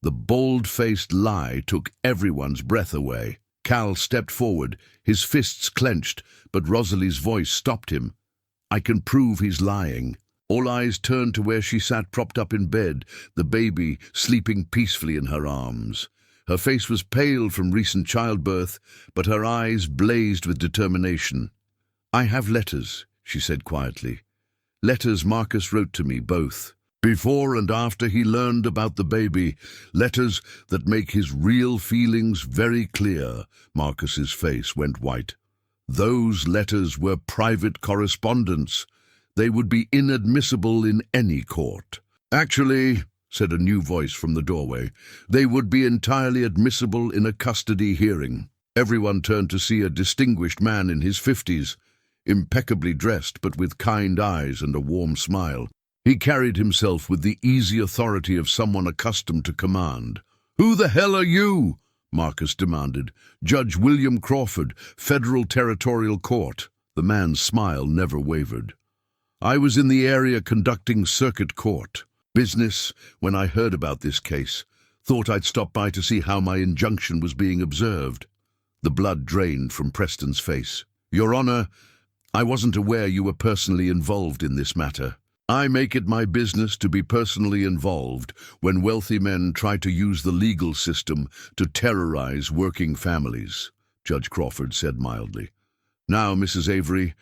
The bald-faced lie took everyone's breath away. Cal stepped forward, his fists clenched, but Rosalie's voice stopped him. "I can prove he's lying." All eyes turned to where she sat propped up in bed, the baby sleeping peacefully in her arms. Her face was pale from recent childbirth, but her eyes blazed with determination. "I have letters," she said quietly. "Letters Marcus wrote to me, both. Before and after he learned about the baby. Letters that make his real feelings very clear." Marcus's face went white. "Those letters were private correspondence. They would be inadmissible in any court." "Actually," said a new voice from the doorway, "they would be entirely admissible in a custody hearing." Everyone turned to see a distinguished man in his 50s, impeccably dressed but with kind eyes and a warm smile. He carried himself with the easy authority of someone accustomed to command. "Who the hell are you?" Marcus demanded. "Judge William Crawford, Federal Territorial Court." The man's smile never wavered. "I was in the area conducting circuit court business when I heard about this case. Thought I'd stop by to see how my injunction was being observed." The blood drained from Preston's face. "Your Honor, I wasn't aware you were personally involved in this matter." "I make it my business to be personally involved when wealthy men try to use the legal system to terrorize working families," Judge Crawford said mildly. "Now, Mrs. Avery,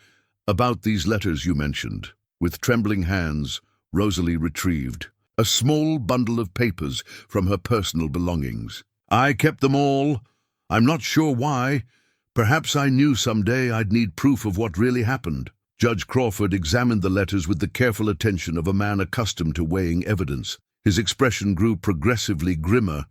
about these letters you mentioned." With trembling hands, Rosalie retrieved a small bundle of papers from her personal belongings. "I kept them all. I'm not sure why. Perhaps I knew someday I'd need proof of what really happened." Judge Crawford examined the letters with the careful attention of a man accustomed to weighing evidence. His expression grew progressively grimmer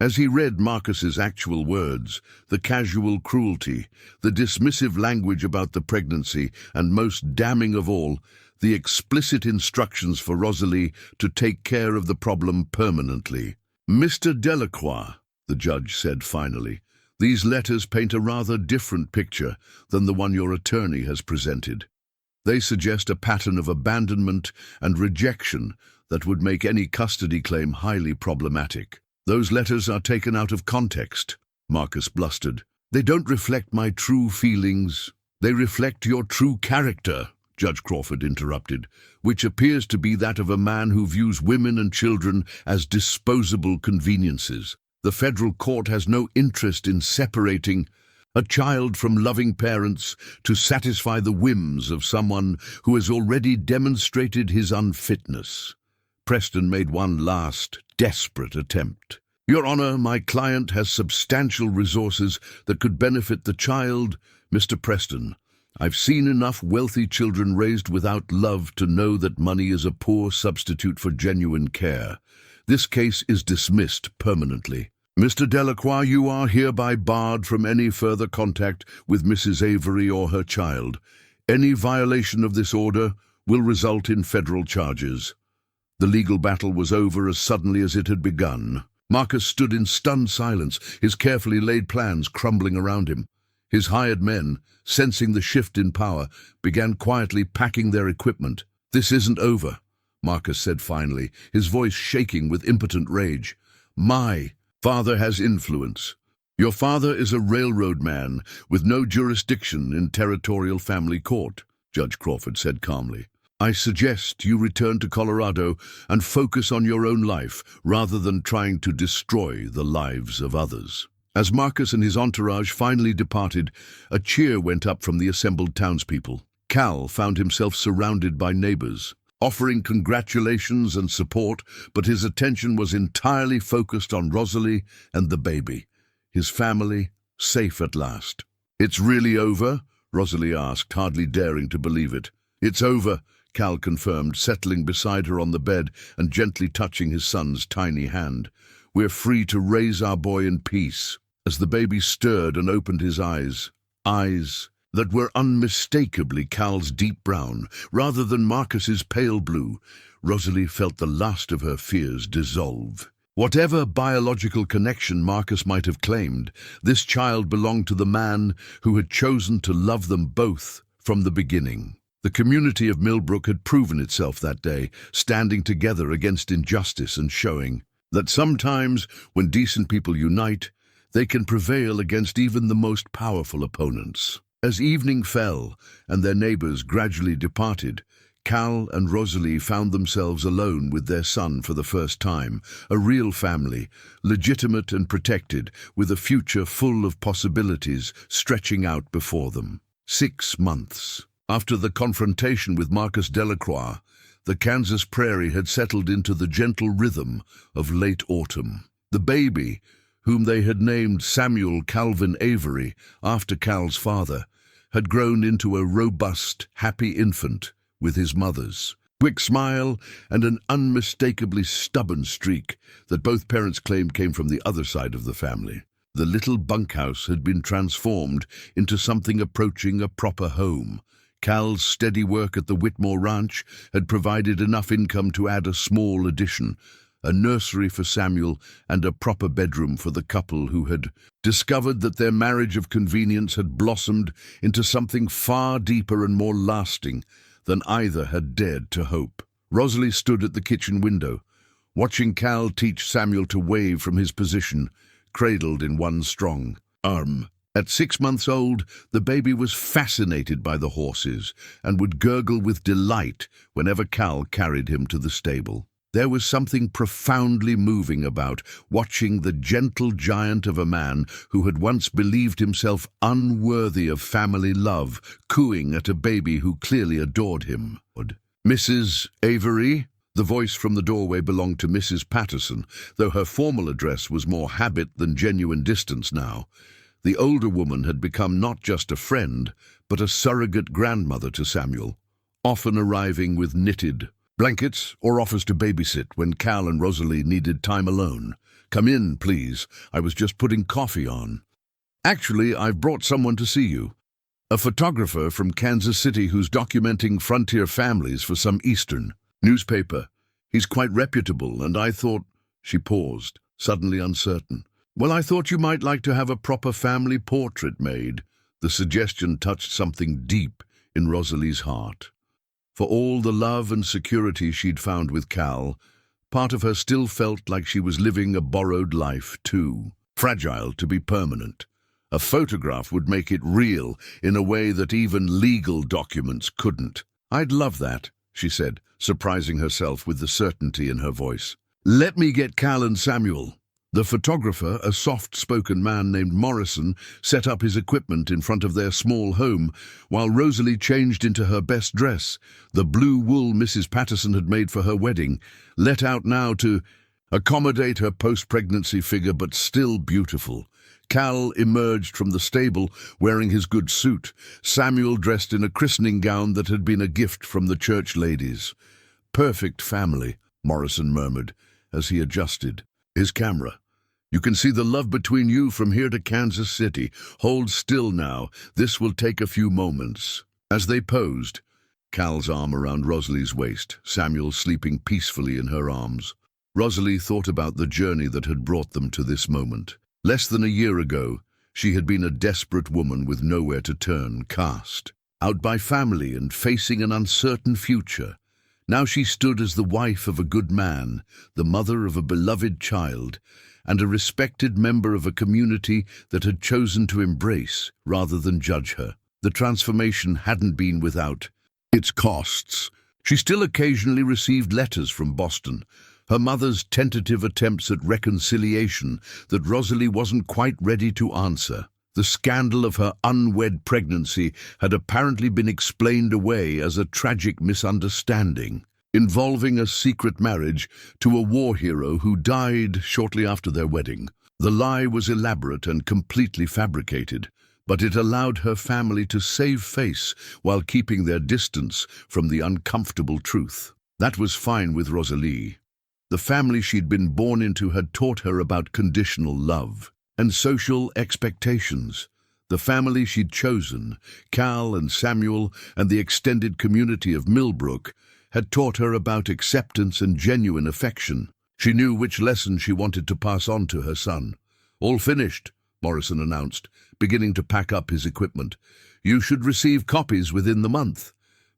as he read Marcus's actual words, the casual cruelty, the dismissive language about the pregnancy, and most damning of all, the explicit instructions for Rosalie to take care of the problem permanently. "Mr. Delacroix," the judge said finally, "these letters paint a rather different picture than the one your attorney has presented. They suggest a pattern of abandonment and rejection that would make any custody claim highly problematic." "Those letters are taken out of context," Marcus blustered. "They don't reflect my true feelings. They reflect your true character," Judge Crawford interrupted, "which appears to be that of a man who views women and children as disposable conveniences. The federal court has no interest in separating a child from loving parents to satisfy the whims of someone who has already demonstrated his unfitness." Preston made one last, desperate attempt. "Your Honor, my client has substantial resources that could benefit the child." "Mr. Preston, I've seen enough wealthy children raised without love to know that money is a poor substitute for genuine care. This case is dismissed permanently. Mr. Delacroix, you are hereby barred from any further contact with Mrs. Avery or her child. Any violation of this order will result in federal charges." The legal battle was over as suddenly as it had begun. Marcus stood in stunned silence, his carefully laid plans crumbling around him. His hired men, sensing the shift in power, began quietly packing their equipment. "This isn't over," Marcus said finally, his voice shaking with impotent rage. "My father has influence. Your father is a railroad man with no jurisdiction in territorial family court," Judge Crawford said calmly. "I suggest you return to Colorado and focus on your own life rather than trying to destroy the lives of others." As Marcus and his entourage finally departed, a cheer went up from the assembled townspeople. Cal found himself surrounded by neighbors, offering congratulations and support, but his attention was entirely focused on Rosalie and the baby, his family safe at last. "It's really over?" Rosalie asked, hardly daring to believe it. "It's over," Cal confirmed, settling beside her on the bed and gently touching his son's tiny hand. "We're free to raise our boy in peace." As the baby stirred and opened his eyes that were unmistakably Cal's deep brown, rather than Marcus's pale blue, Rosalie felt the last of her fears dissolve. Whatever biological connection Marcus might have claimed, this child belonged to the man who had chosen to love them both from the beginning. The community of Millbrook had proven itself that day, standing together against injustice and showing that sometimes, when decent people unite, they can prevail against even the most powerful opponents. As evening fell and their neighbors gradually departed, Cal and Rosalie found themselves alone with their son for the first time, a real family, legitimate and protected, with a future full of possibilities stretching out before them. 6 months. After the confrontation with Marcus Delacroix, the Kansas prairie had settled into the gentle rhythm of late autumn. The baby, whom they had named Samuel Calvin Avery after Cal's father, had grown into a robust, happy infant with his mother's quick smile and an unmistakably stubborn streak that both parents claimed came from the other side of the family. The little bunkhouse had been transformed into something approaching a proper home. Cal's steady work at the Whitmore Ranch had provided enough income to add a small addition, a nursery for Samuel and a proper bedroom for the couple who had discovered that their marriage of convenience had blossomed into something far deeper and more lasting than either had dared to hope. Rosalie stood at the kitchen window, watching Cal teach Samuel to wave from his position, cradled in one strong arm. At 6 months old, the baby was fascinated by the horses and would gurgle with delight whenever Cal carried him to the stable. There was something profoundly moving about watching the gentle giant of a man who had once believed himself unworthy of family love, cooing at a baby who clearly adored him. "Mrs. Avery?" The voice from the doorway belonged to Mrs. Patterson, though her formal address was more habit than genuine distance now. The older woman had become not just a friend, but a surrogate grandmother to Samuel, often arriving with knitted blankets or offers to babysit when Cal and Rosalie needed time alone. "Come in, please. I was just putting coffee on." "Actually, I've brought someone to see you. A photographer from Kansas City who's documenting frontier families for some Eastern newspaper. He's quite reputable, and I thought—" She paused, suddenly uncertain. "Well, I thought you might like to have a proper family portrait made." The suggestion touched something deep in Rosalie's heart. For all the love and security she'd found with Cal, part of her still felt like she was living a borrowed life too, fragile to be permanent. A photograph would make it real in a way that even legal documents couldn't. "I'd love that," she said, surprising herself with the certainty in her voice. "Let me get Cal and Samuel." The photographer, a soft-spoken man named Morrison, set up his equipment in front of their small home, while Rosalie changed into her best dress, the blue wool Mrs. Patterson had made for her wedding, let out now to accommodate her post-pregnancy figure, but still beautiful. Cal emerged from the stable wearing his good suit, Samuel dressed in a christening gown that had been a gift from the church ladies. "Perfect family," Morrison murmured as he adjusted his camera. "You can see the love between you from here to Kansas City. Hold still now. This will take a few moments." As they posed, Cal's arm around Rosalie's waist, Samuel sleeping peacefully in her arms, Rosalie thought about the journey that had brought them to this moment. Less than a year ago, she had been a desperate woman with nowhere to turn, cast out by family and facing an uncertain future. Now she stood as the wife of a good man, the mother of a beloved child, and a respected member of a community that had chosen to embrace rather than judge her. The transformation hadn't been without its costs. She still occasionally received letters from Boston, her mother's tentative attempts at reconciliation that Rosalie wasn't quite ready to answer. The scandal of her unwed pregnancy had apparently been explained away as a tragic misunderstanding, involving a secret marriage to a war hero who died shortly after their wedding. The lie was elaborate and completely fabricated, but it allowed her family to save face while keeping their distance from the uncomfortable truth. That was fine with Rosalie. The family she'd been born into had taught her about conditional love and social expectations. The family she'd chosen, Cal and Samuel and the extended community of Millbrook, had taught her about acceptance and genuine affection. She knew which lesson she wanted to pass on to her son. "All finished," Morrison announced, beginning to pack up his equipment. "You should receive copies within the month.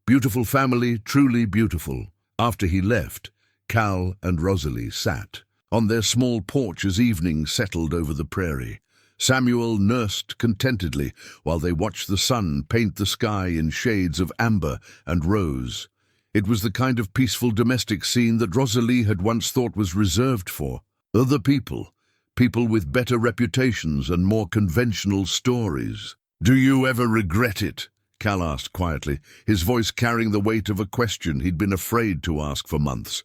Beautiful family, truly beautiful." After he left, Cal and Rosalie sat on their small porch as evening settled over the prairie. Samuel nursed contentedly while they watched the sun paint the sky in shades of amber and rose. It was the kind of peaceful domestic scene that Rosalie had once thought was reserved for other people, people with better reputations and more conventional stories. "Do you ever regret it?" Cal asked quietly, his voice carrying the weight of a question he'd been afraid to ask for months.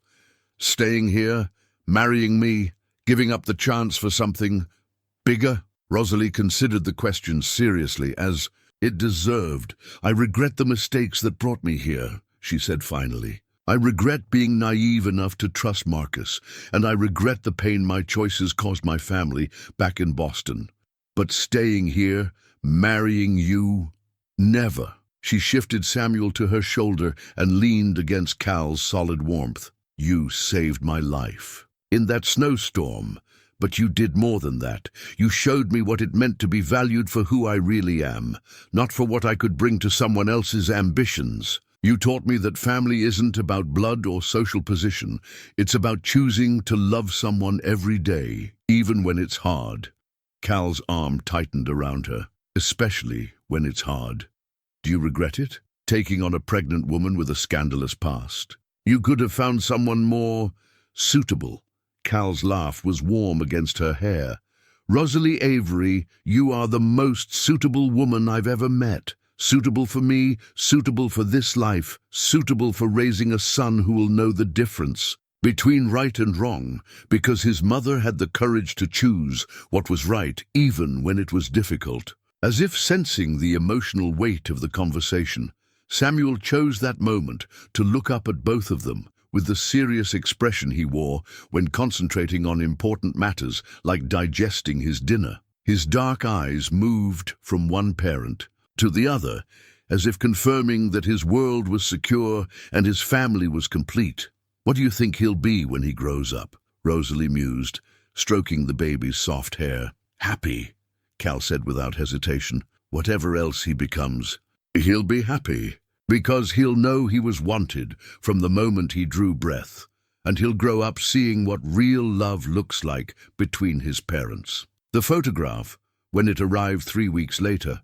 "Staying here, marrying me, giving up the chance for something bigger?" Rosalie considered the question seriously, as it deserved. "I regret the mistakes that brought me here," she said finally. "I regret being naive enough to trust Marcus, and I regret the pain my choices caused my family back in Boston. But staying here, marrying you, never." She shifted Samuel to her shoulder and leaned against Cal's solid warmth. "You saved my life in that snowstorm. But you did more than that. You showed me what it meant to be valued for who I really am, not for what I could bring to someone else's ambitions. You taught me that family isn't about blood or social position. It's about choosing to love someone every day, even when it's hard." Cal's arm tightened around her. "Especially when it's hard. Do you regret it? Taking on a pregnant woman with a scandalous past? You could have found someone more suitable." Cal's laugh was warm against her hair. "Rosalie Avery, you are the most suitable woman I've ever met. Suitable for me, suitable for this life, suitable for raising a son who will know the difference between right and wrong, because his mother had the courage to choose what was right even when it was difficult." As if sensing the emotional weight of the conversation, Samuel chose that moment to look up at both of them with the serious expression he wore when concentrating on important matters like digesting his dinner. His dark eyes moved from one parent to the other, as if confirming that his world was secure and his family was complete. "What do you think he'll be when he grows up?" Rosalie mused, stroking the baby's soft hair. "Happy," Cal said without hesitation. "Whatever else he becomes, he'll be happy. Because he'll know he was wanted from the moment he drew breath, and he'll grow up seeing what real love looks like between his parents." The photograph, when it arrived 3 weeks later,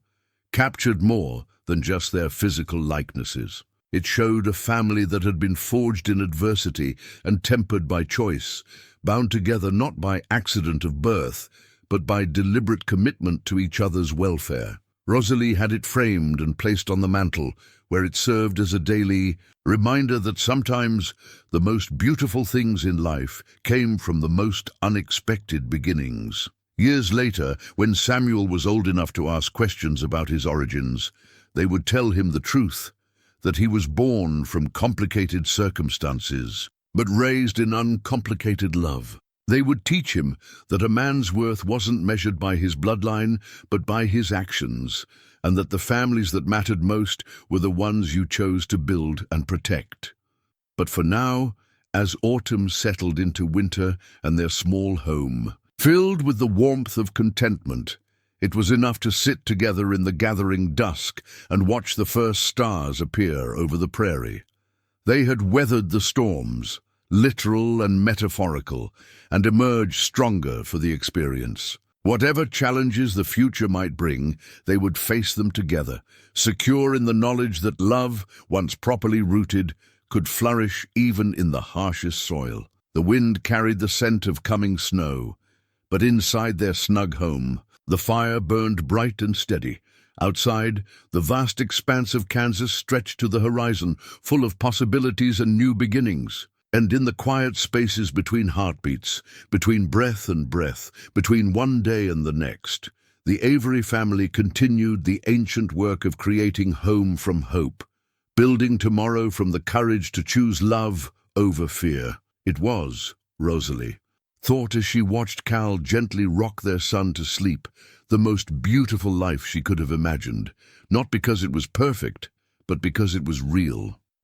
captured more than just their physical likenesses. It showed a family that had been forged in adversity and tempered by choice, bound together not by accident of birth, but by deliberate commitment to each other's welfare. Rosalie had it framed and placed on the mantel, where it served as a daily reminder that sometimes the most beautiful things in life came from the most unexpected beginnings. Years later, when Samuel was old enough to ask questions about his origins, they would tell him the truth, that he was born from complicated circumstances, but raised in uncomplicated love. They would teach him that a man's worth wasn't measured by his bloodline, but by his actions, and that the families that mattered most were the ones you chose to build and protect. But for now, as autumn settled into winter and their small home, filled with the warmth of contentment, it was enough to sit together in the gathering dusk and watch the first stars appear over the prairie. They had weathered the storms, literal and metaphorical, and emerged stronger for the experience. Whatever challenges the future might bring, they would face them together, secure in the knowledge that love, once properly rooted, could flourish even in the harshest soil. The wind carried the scent of coming snow, but inside their snug home, the fire burned bright and steady. Outside, the vast expanse of Kansas stretched to the horizon, full of possibilities and new beginnings. And in the quiet spaces between heartbeats, between breath and breath, between one day and the next, the Avery family continued the ancient work of creating home from hope, building tomorrow from the courage to choose love over fear. It was, Rosalie thought as she watched Cal gently rock their son to sleep, the most beautiful life she could have imagined, not because it was perfect, but because it was real.